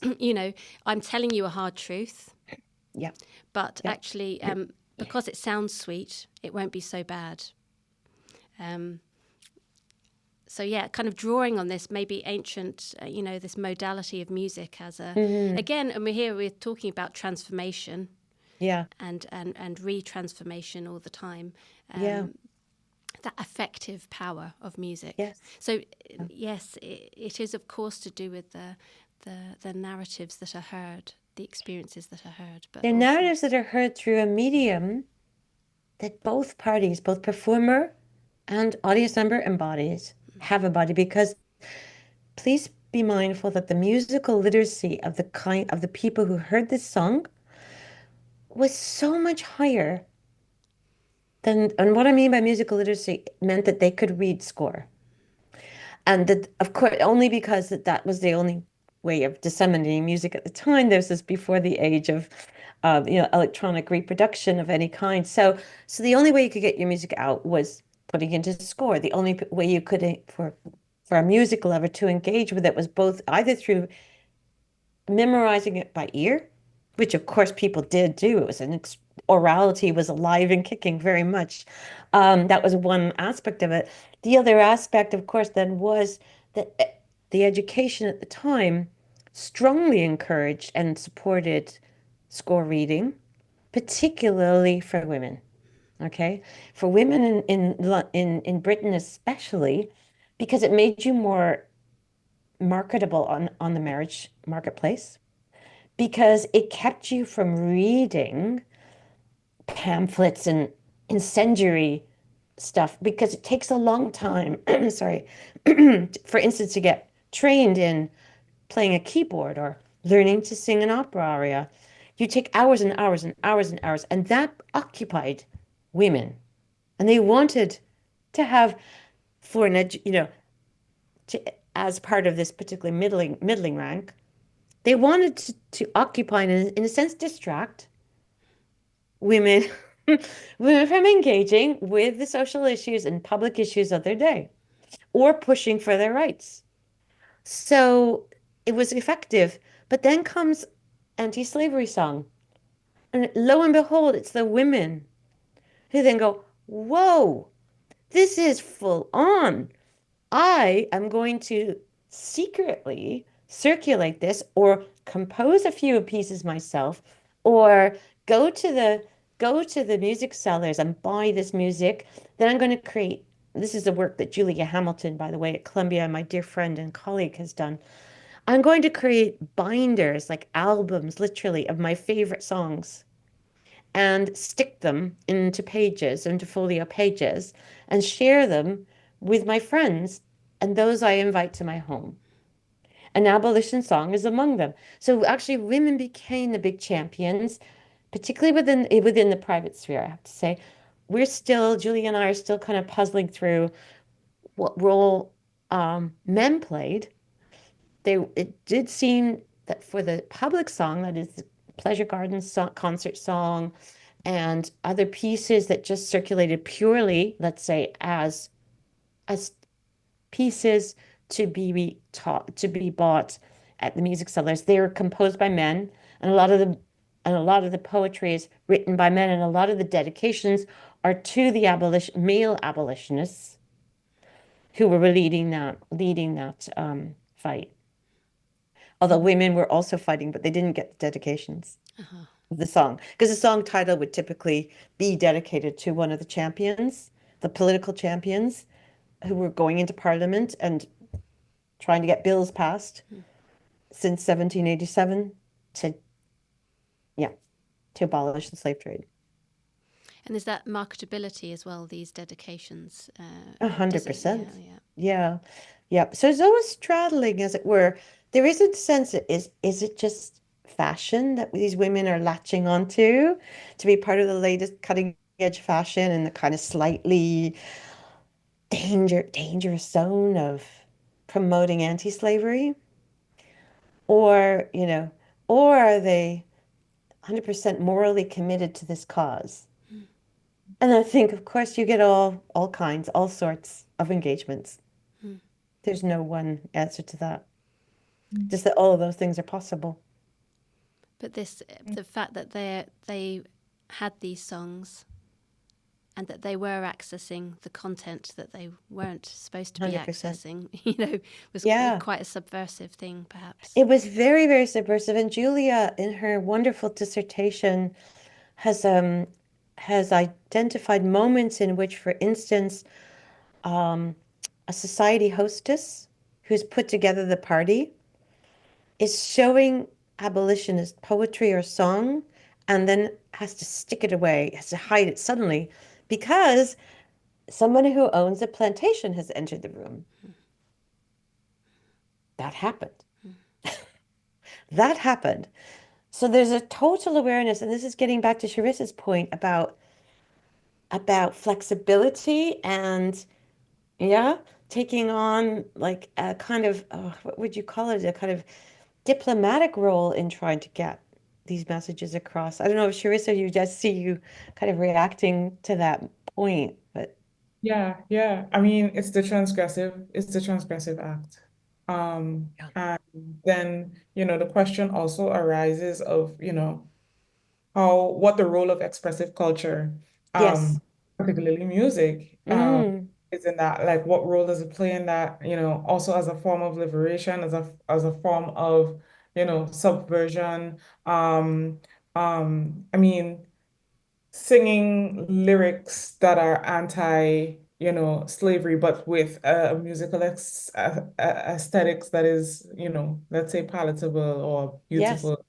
I'm telling you a hard truth. Yeah. But Yeah. actually, because it sounds sweet, it won't be so bad. So yeah, kind of drawing on this maybe ancient, this modality of music as again, and we're talking about transformation, Yeah. and re-transformation all the time. Yeah. That affective power of music. Yes. So yes, it is of course to do with the narratives that are heard, the experiences that are heard, but They're also narratives that are heard through a medium that both parties, both performer and audience member embodies, have a body. Because please be mindful that the musical literacy of the people who heard this song was so much higher than, and what I mean by musical literacy meant that they could read score. And that, of course, only because that was the only way of disseminating music at the time. This is before the age of, electronic reproduction of any kind. So the only way you could get your music out was putting into score. The only way you could, for a music lover to engage with it was both either through memorizing it by ear, which of course people did do. It was orality was alive and kicking very much. That was one aspect of it. The other aspect, of course, then was that the education at the time strongly encouraged and supported score reading, particularly for women. Okay, for women in Britain especially, because it made you more marketable on the marriage marketplace, because it kept you from reading pamphlets and incendiary stuff, because it takes a long time, sorry, for instance, to get trained in playing a keyboard or learning to sing an opera aria. You take hours and hours and hours and hours, and that occupied women. And they wanted to have, for an as part of this particular middling rank, they wanted to occupy and, in a sense, distract women, women from engaging with the social issues and public issues of their day or pushing for their rights. So it was effective. But then comes anti-slavery song. And lo and behold, it's the women who then go, whoa, this is full on. I am going to secretly circulate this or compose a few pieces myself or go to the music sellers and buy this music. Then I'm going to create, this is the work that Julia Hamilton, by the way, at Columbia, my dear friend and colleague, has done. I'm going to create binders, like albums, literally, of my favorite songs and stick them into folio pages, and share them with my friends and those I invite to my home. An abolition song is among them. So actually, women became the big champions, particularly within the private sphere, I have to say. Julie and I are still kind of puzzling through what role men played. It did seem that for the public song, that is the Pleasure Garden concert song, and other pieces that just circulated purely, let's say, as pieces to be bought at the music sellers, they were composed by men, and a lot of the poetry is written by men, and a lot of the dedications are to the male abolitionists who were leading that fight. Although women were also fighting, but they didn't get the dedications of the song, because the song title would typically be dedicated to one of the champions, the political champions who were going into parliament and trying to get bills passed since 1787 to abolish the slave trade. And is that marketability as well, these dedications? 100%. Yeah. So there's always straddling, as it were. There is a sense, is it just fashion that these women are latching onto to be part of the latest cutting edge fashion and the kind of slightly dangerous zone of promoting anti-slavery? Or are they 100% morally committed to this cause? And I think, of course, you get all sorts of engagements. There's no one answer to that. Just that all of those things are possible. But the fact that they had these songs and that they were accessing the content that they weren't supposed to be 100%. accessing, was quite a subversive thing, perhaps. It was very, very subversive. And Julia, in her wonderful dissertation, has identified moments in which, for instance, a society hostess who's put together the party is showing abolitionist poetry or song, and then has to stick it away, has to hide it suddenly, because someone who owns a plantation has entered the room. that happened. That happened. So there's a total awareness, and this is getting back to Sharissa's point about flexibility and yeah, taking on like a kind of what would you call it? A kind of diplomatic role in trying to get these messages across. I don't know, Sharissa, you just see you kind of reacting to that point, but Yeah, yeah. I mean, it's the transgressive act. yeah. And then, the question also arises of, what the role of expressive culture, Yes. particularly music, Mm, is in that. Like, what role does it play in that, also as a form of liberation, as a form of, subversion. I mean, singing lyrics that are anti, slavery, but with a musical aesthetics that is, let's say palatable or yes. beautiful.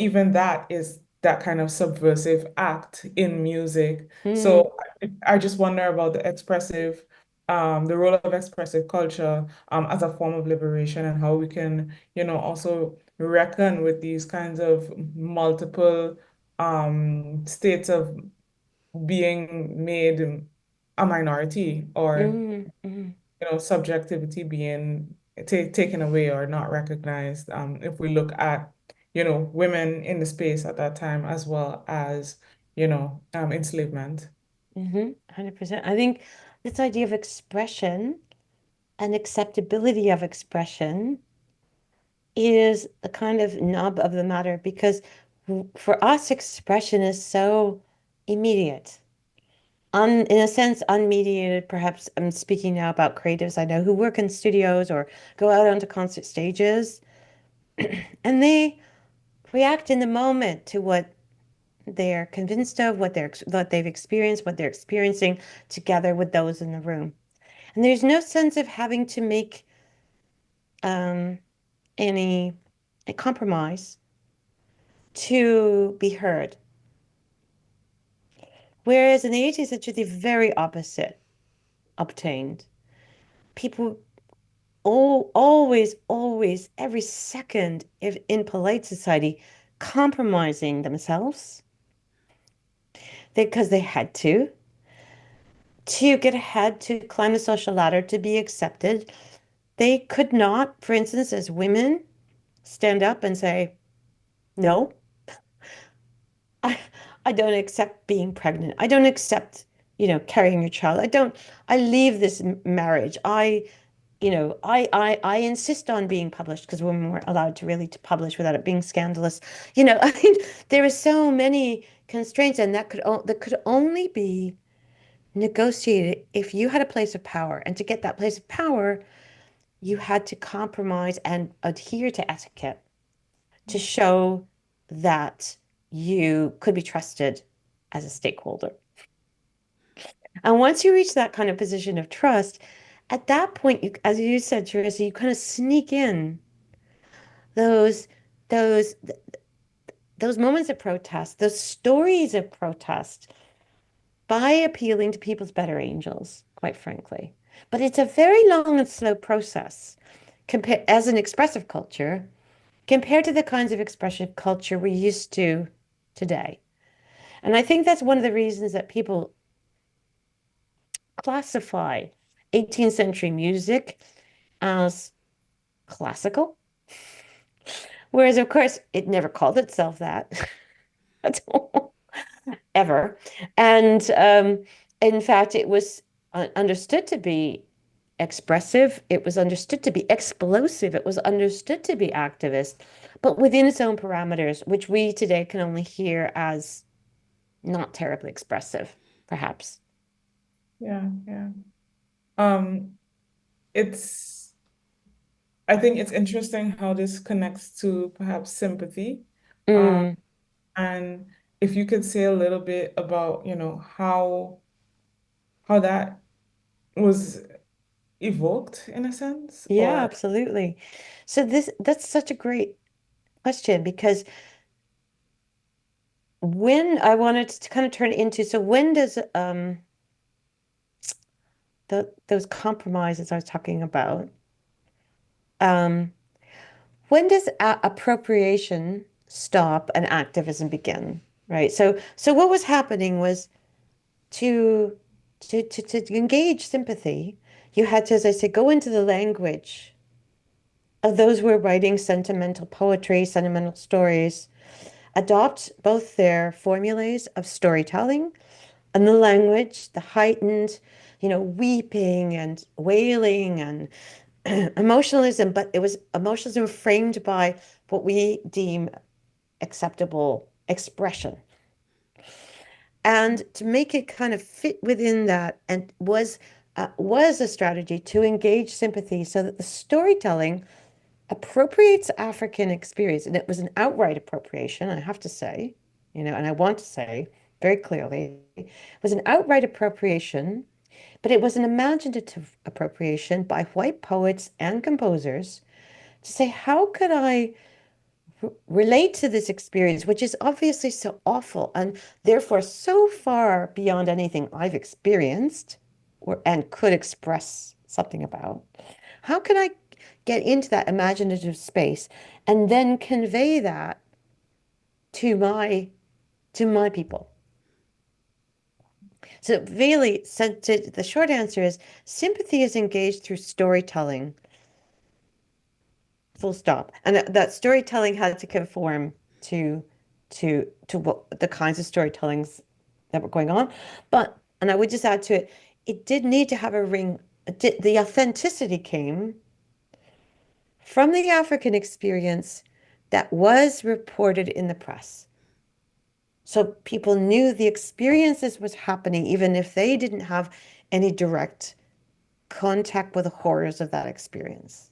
Even that is that kind of subversive act in music. Mm, So I just wonder about the role of expressive culture as a form of liberation, and how we can, also reckon with these kinds of multiple states of being made a minority, or mm. subjectivity being taken away or not recognized. If we look at, women in the space at that time, as well as, enslavement. 100%. I think this idea of expression and acceptability of expression is a kind of nub of the matter because for us, expression is so immediate. In a sense, unmediated, perhaps I'm speaking now about creatives I know who work in studios or go out onto concert stages, and they react in the moment to what they're convinced of, what they've experienced, what they're experiencing together with those in the room. And there's no sense of having to make um, any a compromise to be heard. Whereas in the 18th century, the very opposite obtained. People always, every second, if in polite society, compromising themselves because they had to get ahead, to climb the social ladder, to be accepted. They could not, for instance, as women, stand up and say, no, I, I don't accept being pregnant. I don't accept, carrying your child. I leave this marriage. I insist on being published because women weren't allowed to publish without it being scandalous. I mean, there are so many constraints, and that could only be negotiated if you had a place of power. And to get that place of power, you had to compromise and adhere to etiquette to show that you could be trusted as a stakeholder. And once you reach that kind of position of trust, at that point, as you said, Teresa, you kind of sneak in those those those moments of protest, those stories of protest by appealing to people's better angels, quite frankly. But it's a very long and slow process compared as an expressive culture compared to the kinds of expressive culture we're used to today. And I think that's one of the reasons that people classify 18th century music as classical, whereas, of course, it never called itself that at all, ever. And in fact, it was understood to be expressive, it was understood to be explosive, it was understood to be activist, but within its own parameters, which we today can only hear as not terribly expressive, perhaps. Yeah, yeah. Um, it's I think it's interesting how this connects to perhaps sympathy. Um, Mm, and if you could say a little bit about, how that was evoked in a sense, yeah, or absolutely. So that's such a great question because when I wanted to kind of turn it into, so when does those compromises I was talking about, Um, when does appropriation stop and activism begin? Right. So what was happening was to to engage sympathy, you had to, as I say, go into the language of those who were writing sentimental poetry, sentimental stories, adopt both their formulas of storytelling and the language, the heightened, weeping and wailing and emotionalism, but it was emotionalism framed by what we deem acceptable expression. And to make it kind of fit within that, and was a strategy to engage sympathy so that the storytelling appropriates African experience. And it was an outright appropriation, I have to say, and I want to say very clearly, it was an outright appropriation, but it was an imaginative appropriation by white poets and composers to say, how could I relate to this experience, which is obviously so awful and therefore so far beyond anything I've experienced and could express something about? How can I get into that imaginative space and then convey that to my people? So really, the short answer is sympathy is engaged through storytelling, full stop. And that storytelling had to conform to what the kinds of storytellings that were going on. And I would just add to it, it did need to have a ring. The authenticity came from the African experience that was reported in the press. So people knew the experiences was happening, even if they didn't have any direct contact with the horrors of that experience.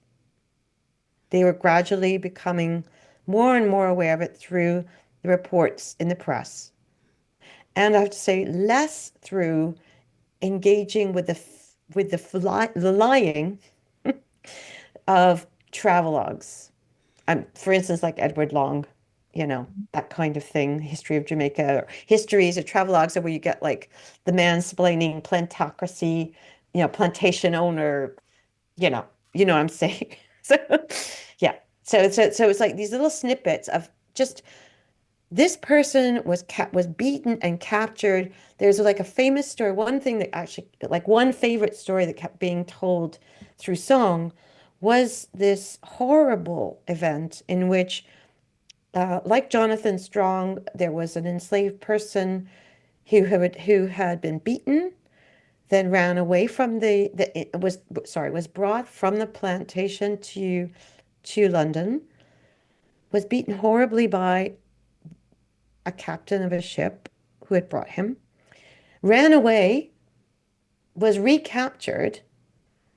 They were gradually becoming more and more aware of it through the reports in the press. And I have to say, less through engaging with the lying of travelogues. For instance, like Edward Long, that kind of thing, History of Jamaica, or histories or travelogues where you get like the mansplaining plantocracy, plantation owner, you know, you know what I'm saying. So yeah. So it's like these little snippets of just this person was beaten and captured. There's like a famous story, one thing that actually, like one favorite story that kept being told through song was this horrible event in which, like Jonathan Strong, there was an enslaved person who had been beaten, then ran away from was brought from the plantation to London, was beaten horribly by a captain of a ship who had brought him, ran away, was recaptured,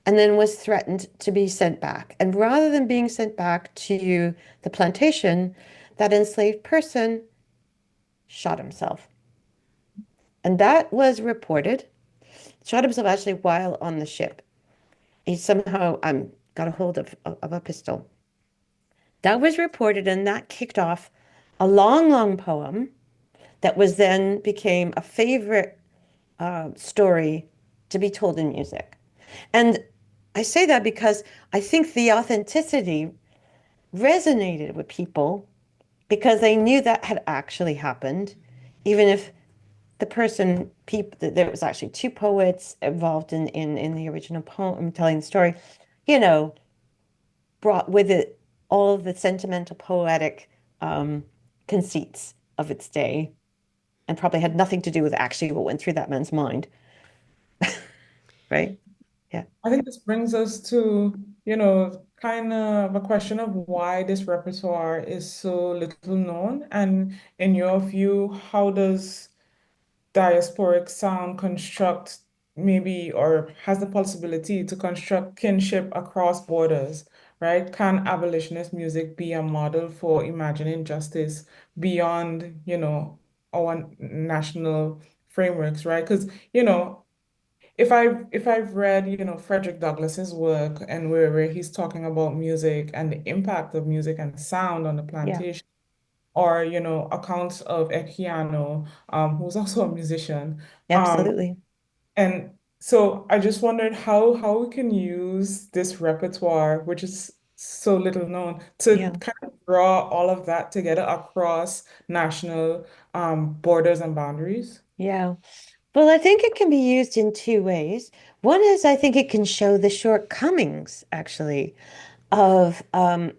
and then was threatened to be sent back. And rather than being sent back to the plantation, that enslaved person shot himself. And that was reported. Shot himself actually while on the ship. He somehow got a hold of a pistol. That was reported, and that kicked off a long, long poem that was then became a favorite story to be told in music. And I say that because I think the authenticity resonated with people because they knew that had actually happened, even if there was actually two poets involved in the original poem telling the story, you know, brought with it all of the sentimental poetic conceits of its day and probably had nothing to do with actually what went through that man's mind. Right? Yeah. I think this brings us to, kind of a question of why this repertoire is so little known. And in your view, how does diasporic sound construct maybe or has the possibility to construct kinship across borders, right? Can abolitionist music be a model for imagining justice beyond, our national frameworks, right? Because, if I've read, Frederick Douglass's work and where he's talking about music and the impact of music and sound on the Yeah. plantation, or accounts of Ekiano, who's also a musician. Um, Absolutely. and so I just wondered how we can use this repertoire, which is so little known, to Yeah. kind of draw all of that together across national borders and boundaries. Yeah. Well, I think it can be used in two ways. One is I think it can show the shortcomings, actually, of the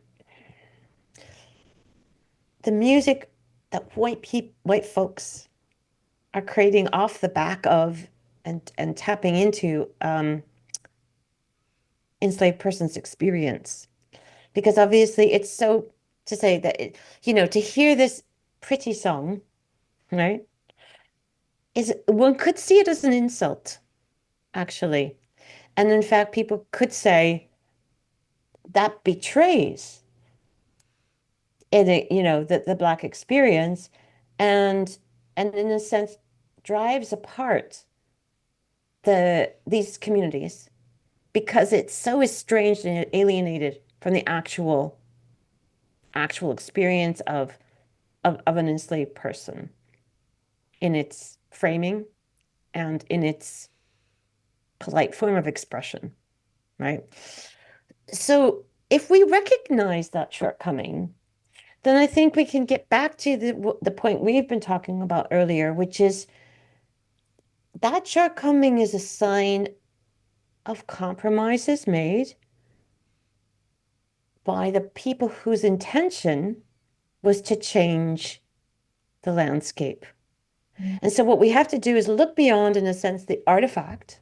music that white folks are creating off the back of and tapping into enslaved persons' experience. Because obviously it's so to say that to hear this pretty song, right, is one could see it as an insult, actually. And in fact, people could say that betrays the Black experience and in a sense drives apart these communities because it's so estranged and alienated from the actual experience of an enslaved person in its framing and in its polite form of expression, right? So if we recognize that shortcoming, then I think we can get back to the point we've been talking about earlier, which is that shortcoming is a sign of compromises made by the people whose intention was to change the landscape. And so what we have to do is look beyond, in a sense, the artifact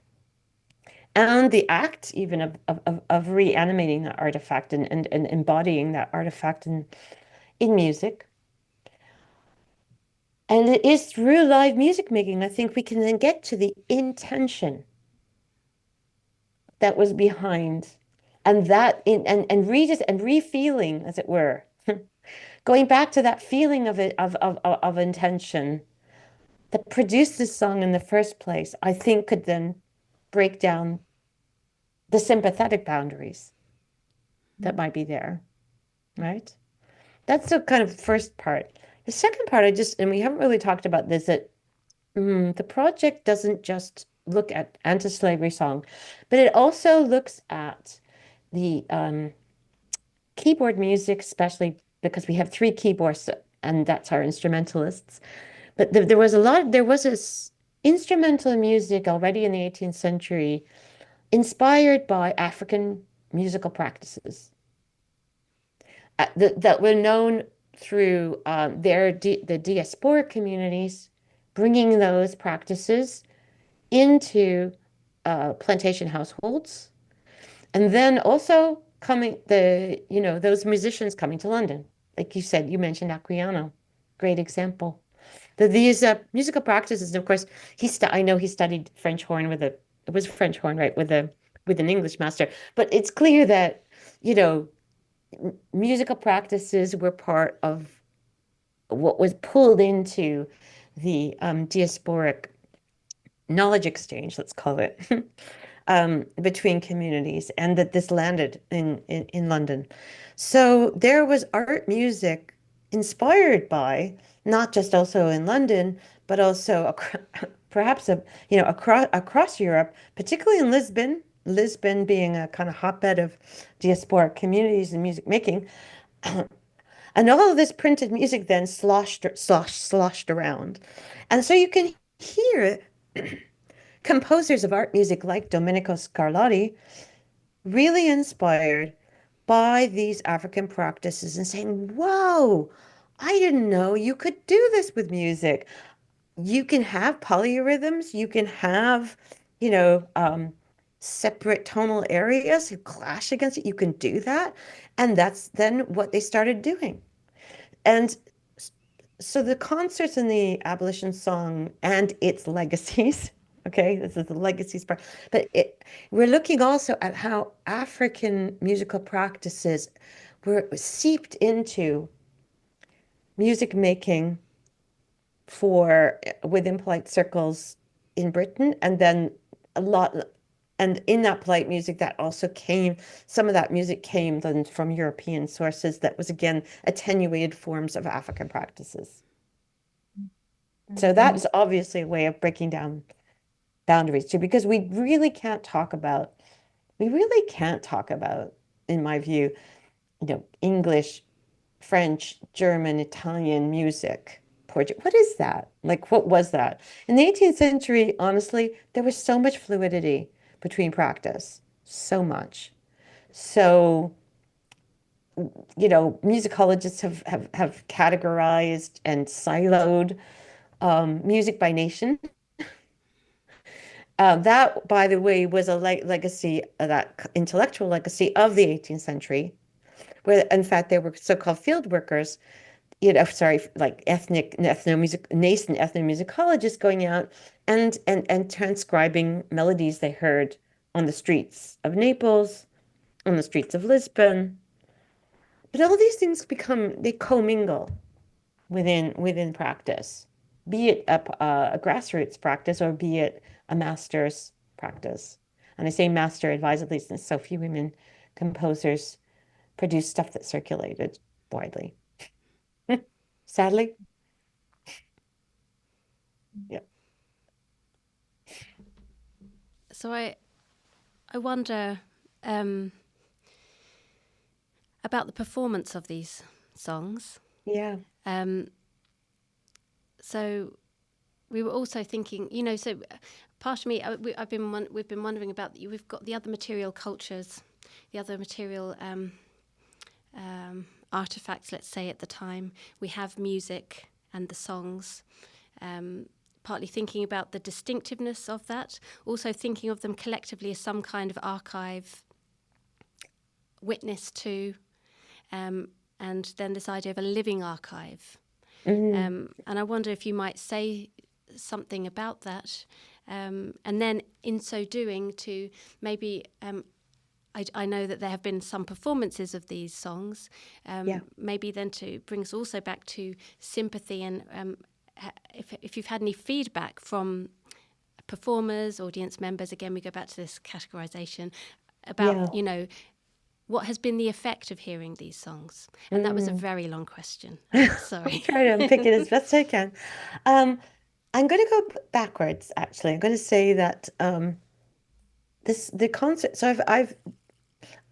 and the act even of reanimating that artifact and embodying that artifact in music. And it is through live music making, I think we can then get to the intention that was behind and that in and read it and refeeling, as it were, going back to that feeling of it of intention that produced this song in the first place, I think could then break down the sympathetic boundaries that might be there, right? That's the kind of first part. The second part, and we haven't really talked about this, that the project doesn't just look at anti-slavery song, but it also looks at the keyboard music, especially because we have three keyboards, and that's our instrumentalists. But there was this instrumental music already in the 18th century, inspired by African musical practices that were known through the diasporic communities, bringing those practices into plantation households, and then also those musicians coming to London. Like you said, you mentioned Aquiano, great example. These musical practices, and of course, I know he studied French horn it was French horn, right, with an English master. But it's clear that, musical practices were part of what was pulled into the diasporic knowledge exchange, let's call it, between communities, and that this landed in London. So there was art music inspired by, not just also in London, but also perhaps across Europe, particularly in Lisbon. Lisbon being a kind of hotbed of diasporic communities and music making. And all of this printed music then sloshed around. And so you can hear composers of art music like Domenico Scarlatti really inspired by these African practices and saying, whoa, I didn't know you could do this with music. You can have polyrhythms, you can have, separate tonal areas who clash against it. You can do that. And that's then what they started doing. And so the concerts in the abolition song and its legacies, okay, this is the legacies part, but we're looking also at how African musical practices were seeped into music making within polite circles in Britain, and then a lot, and in that polite music some of that music came then from European sources that was again attenuated forms of African practices. So that's obviously a way of breaking down boundaries too, because we really can't talk about, in my view, English, French, German, Italian music. Portuguese. What is that? Like, what was that? In the 18th century, honestly, there was so much fluidity between practice, so much. So, musicologists have categorized and siloed music by nation. That, by the way, was a legacy, that intellectual legacy of the 18th century, where, in fact, there were so-called field workers, sorry, like nascent ethnomusicologists going out and transcribing melodies they heard on the streets of Naples, on the streets of Lisbon. But all these things they commingle within practice, be it a grassroots practice or be it a master's practice. And I say master advisedly since so few women composers produce stuff that circulated widely. Sadly. Yeah. So I wonder about the performance of these songs. Yeah. So we were also thinking, so part of me, we've been wondering about, we've got the other material cultures, the other material artifacts, let's say, at the time. We have music and the songs, partly thinking about the distinctiveness of that, also thinking of them collectively as some kind of archive, witness to, and then this idea of a living archive. And I wonder if you might say something about that, and then in so doing to maybe, I know that there have been some performances of these songs, maybe then to bring us also back to sympathy, and if you've had any feedback from performers, audience members, again we go back to this categorization about, what has been the effect of hearing these songs? And that was a very long question. Sorry. I'm picking as best I can. I'm going to go backwards, actually. I'm going to say that the concert. So I've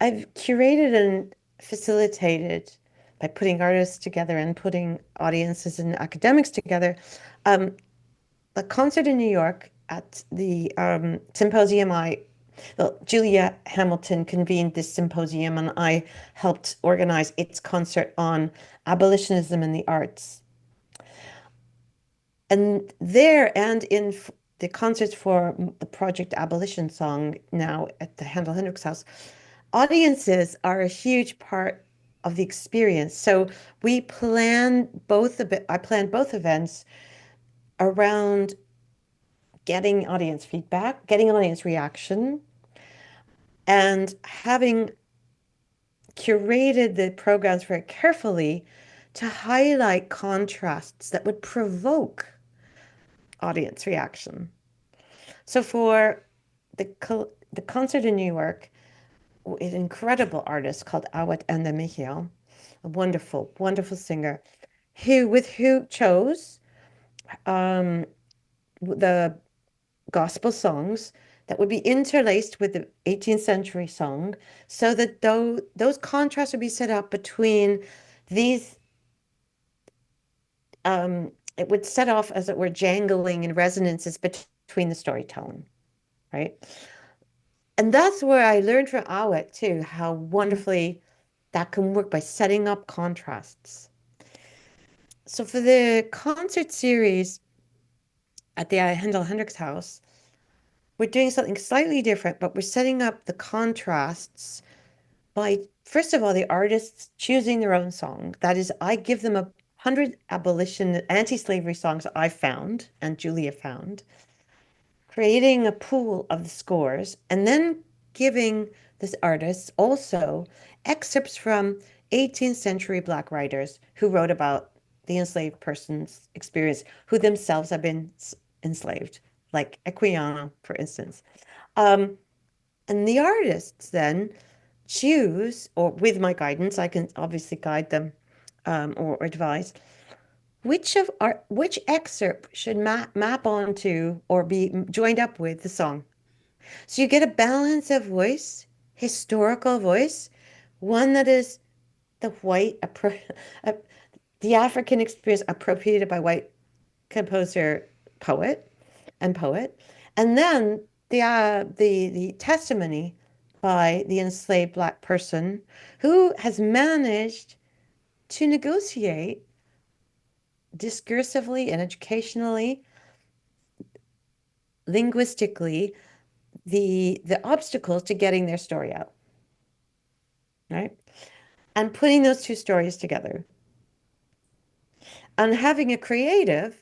curated and facilitated, by putting artists together and putting audiences and academics together, a concert in New York at the symposium. Julia Hamilton convened this symposium, and I helped organize its concert on abolitionism in the arts. And there, and in the concerts for the Project Abolition song now at the Handel Hendricks House, audiences are a huge part of the experience. So I planned both events around getting audience feedback, getting audience reaction, and having curated the programs very carefully to highlight contrasts that would provoke audience reaction. So for the concert in New York, an incredible artist called Awet and Michiel, a wonderful, wonderful singer, who chose the gospel songs that would be interlaced with the 18th century song, so that those contrasts would be set up between these. It would set off, as it were, jangling and resonances between the storytelling, right? And that's where I learned from Awet too, how wonderfully that can work by setting up contrasts. So for the concert series at the Handel Hendricks House, we're doing something slightly different, but we're setting up the contrasts by, first of all, the artists choosing their own song. That is, I give them 100 abolition, anti-slavery songs I found, and Julia found, creating a pool of the scores, and then giving this artist also excerpts from 18th century Black writers who wrote about the enslaved person's experience, who themselves have been enslaved, like Equiano, for instance. And the artists then choose, or with my guidance, I can obviously guide them or advise, which excerpt should map onto or be joined up with the song. So you get a balance of voice, historical voice, one that is the the African experience appropriated by white composer, poet, and then the testimony by the enslaved Black person who has managed to negotiate discursively and educationally, linguistically, the obstacles to getting their story out, right? And putting those two stories together. And having a creative,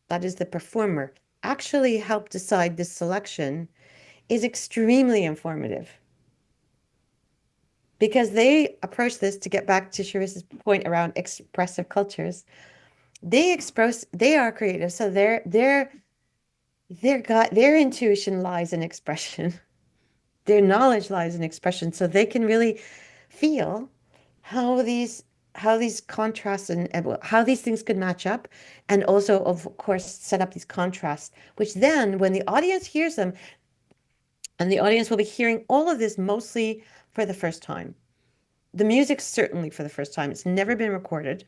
that is the performer, actually help decide this selection is extremely informative. Because they approach this, to get back to Charissa's point around expressive cultures, they are creative, so their intuition lies in expression. Their knowledge lies in expression, so they can really feel how these contrasts and how these things could match up, and also, of course, set up these contrasts, which then, when the audience hears them, and the audience will be hearing all of this mostly for the first time. The music certainly for the first time. It's never been recorded.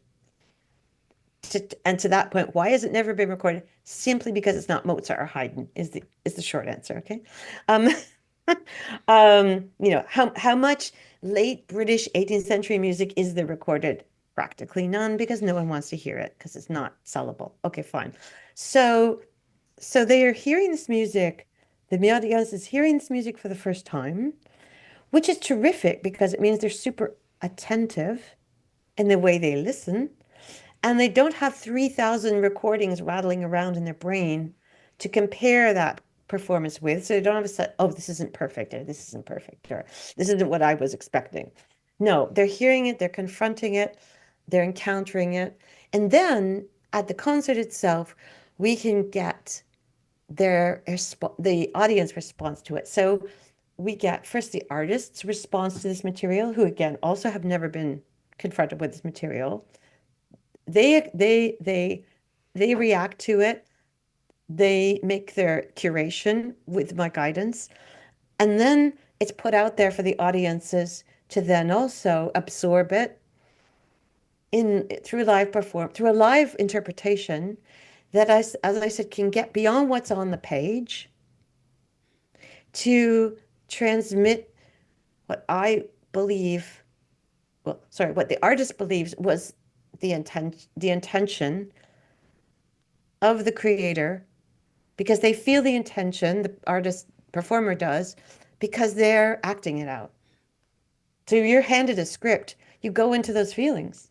And to that point, why has it never been recorded? Simply because it's not Mozart or Haydn is the short answer. Okay. How much late British 18th century music is there recorded? Practically none, because no one wants to hear it because it's not sellable. Okay, fine. So they are hearing this music. The audience is hearing this music for the first time, which is terrific because it means they're super attentive in the way they listen. And they don't have 3,000 recordings rattling around in their brain to compare that performance with. So they don't have a set, oh, this isn't perfect, or this isn't perfect, or this isn't what I was expecting. No, they're hearing it, they're confronting it, they're encountering it. And then at the concert itself, we can get the audience response to it. So we get first the artist's response to this material, who again also have never been confronted with this material. They react to it. They make their curation with my guidance, and then it's put out there for the audiences to then also absorb it through a live interpretation that, as I said, can get beyond what's on the page to transmit what I believe, what the artist believes was the intention of the creator, because they feel the intention, the artist performer does, because they're acting it out. So you're handed a script, you go into those feelings,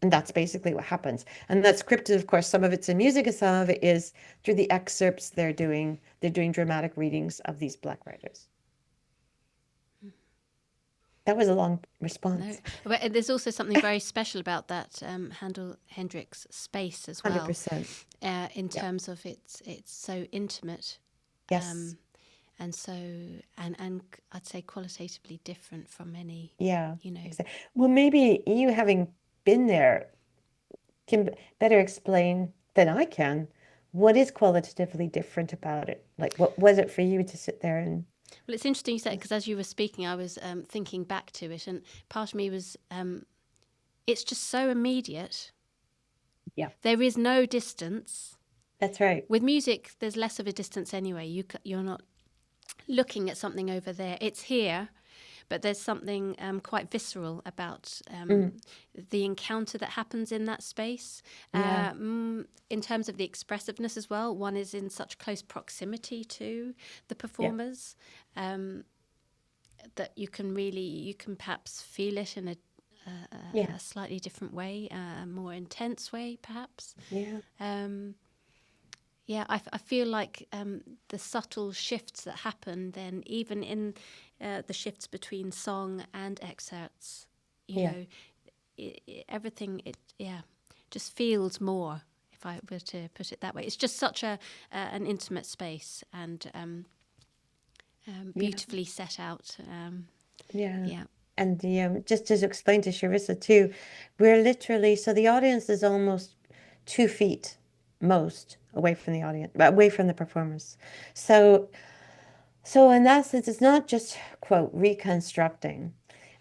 and that's basically what happens. And that's scripted, of course. Some of it's in music, and some of it is through the excerpts they're doing dramatic readings of these Black writers. That was a long response. No. But there's also something very special about that Hendrix space as well. 100%. In terms of it's so intimate. Yes. And so and I'd say qualitatively different from any. Yeah. Exactly. Well, maybe you, having been there, can better explain than I can what is qualitatively different about it. Like, what was it for you to sit there and... Well, it's interesting you said, because as you were speaking, I was thinking back to it, and part of me was, it's just so immediate. Yeah. There is no distance. That's right. With music, there's less of a distance anyway. You're not looking at something over there. It's here, but there's something quite visceral about the encounter that happens in that space. Yeah. In terms of the expressiveness as well, one is in such close proximity to the performers that you can perhaps feel it in a slightly different way, a more intense way, perhaps. Yeah. I feel like the subtle shifts that happen then, even in the shifts between song and excerpts, you know, everything just feels more, if I were to put it that way. It's just such an intimate space, and beautifully set out. And just to explain to Charissa too, we're literally, so the audience is almost 2 feet most away from the audience, away from the performers. So in that sense, it's not just, quote, reconstructing.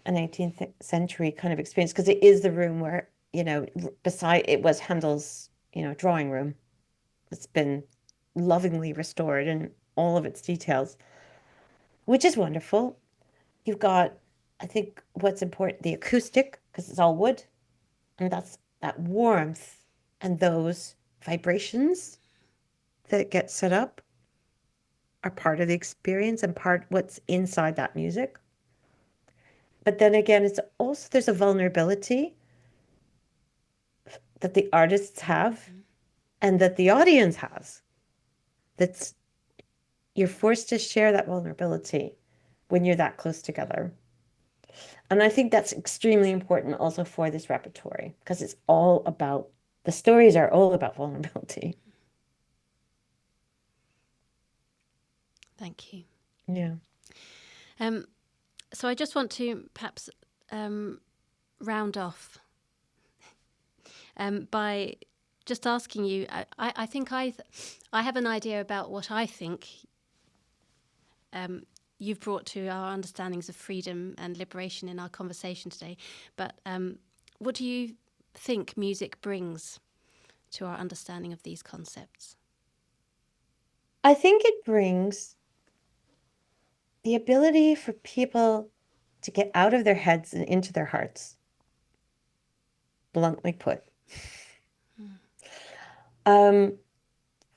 an 18th century kind of experience, because it is the room where, beside it was Handel's, drawing room. It's been lovingly restored in all of its details, which is wonderful. You've got, I think, what's important, the acoustic, because it's all wood, and that's that warmth and those vibrations that get set up are part of the experience and part what's inside that music. But then again, it's also, there's a vulnerability that the artists have and that the audience has. That's, you're forced to share that vulnerability when you're that close together. And I think that's extremely important also for this repertoire, because it's all about, the stories are all about vulnerability. Thank you. Yeah. So I just want to perhaps round off by just asking you, I think I have an idea about what I think you've brought to our understandings of freedom and liberation in our conversation today. But what do you think music brings to our understanding of these concepts? I think it brings the ability for people to get out of their heads and into their hearts, bluntly put.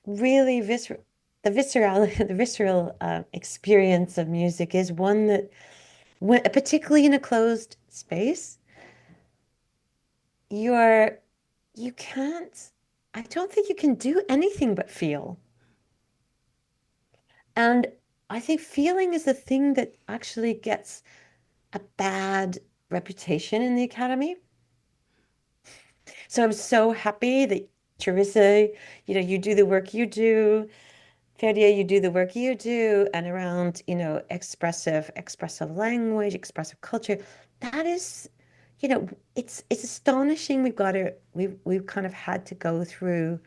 Really the visceral experience of music is one that, particularly in a closed space, I don't think you can do anything but feel. And I think feeling is the thing that actually gets a bad reputation in the Academy. So I'm so happy that Charissa, you do the work you do. Ferdia, you do the work you do, and around, expressive language, expressive culture. That is, it's astonishing. We've kind of had to go through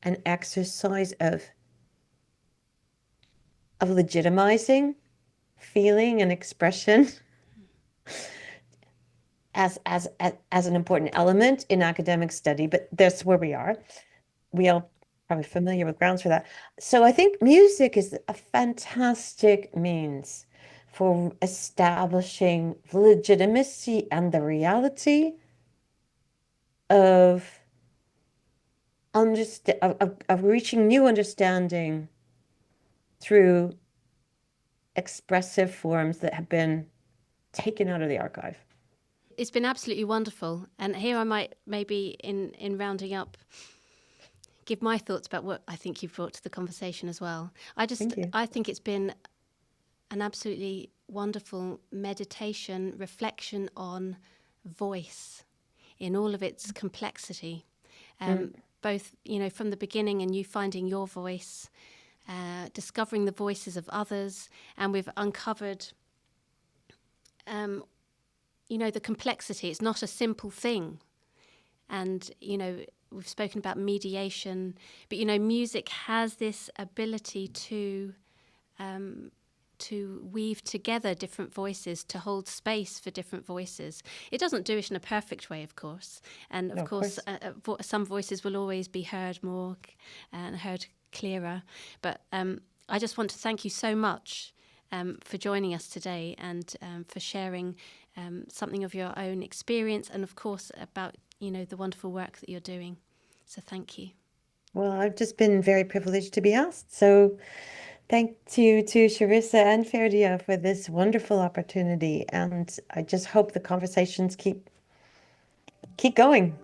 an exercise of legitimizing feeling and expression as an important element in academic study, but that's where we are. We all probably familiar with grounds for that. So I think music is a fantastic means for establishing the legitimacy and the reality of reaching new understanding through expressive forms that have been taken out of the archive. It's been absolutely wonderful. And here I might maybe in rounding up give my thoughts about what I think you've brought to the conversation as well. I think it's been an absolutely wonderful meditation, reflection on voice in all of its complexity. Both, from the beginning and you finding your voice, discovering the voices of others, and we've uncovered the complexity. It's not a simple thing. And, we've spoken about mediation, but, music has this ability to weave together different voices, to hold space for different voices. It doesn't do it in a perfect way, of course. And of course. Some voices will always be heard more and heard clearer. But I just want to thank you so much for joining us today and for sharing something of your own experience and, of course, about, the wonderful work that you're doing. So thank you. Well, I've just been very privileged to be asked. So thank you to Charissa and Ferdia for this wonderful opportunity. And I just hope the conversations keep going.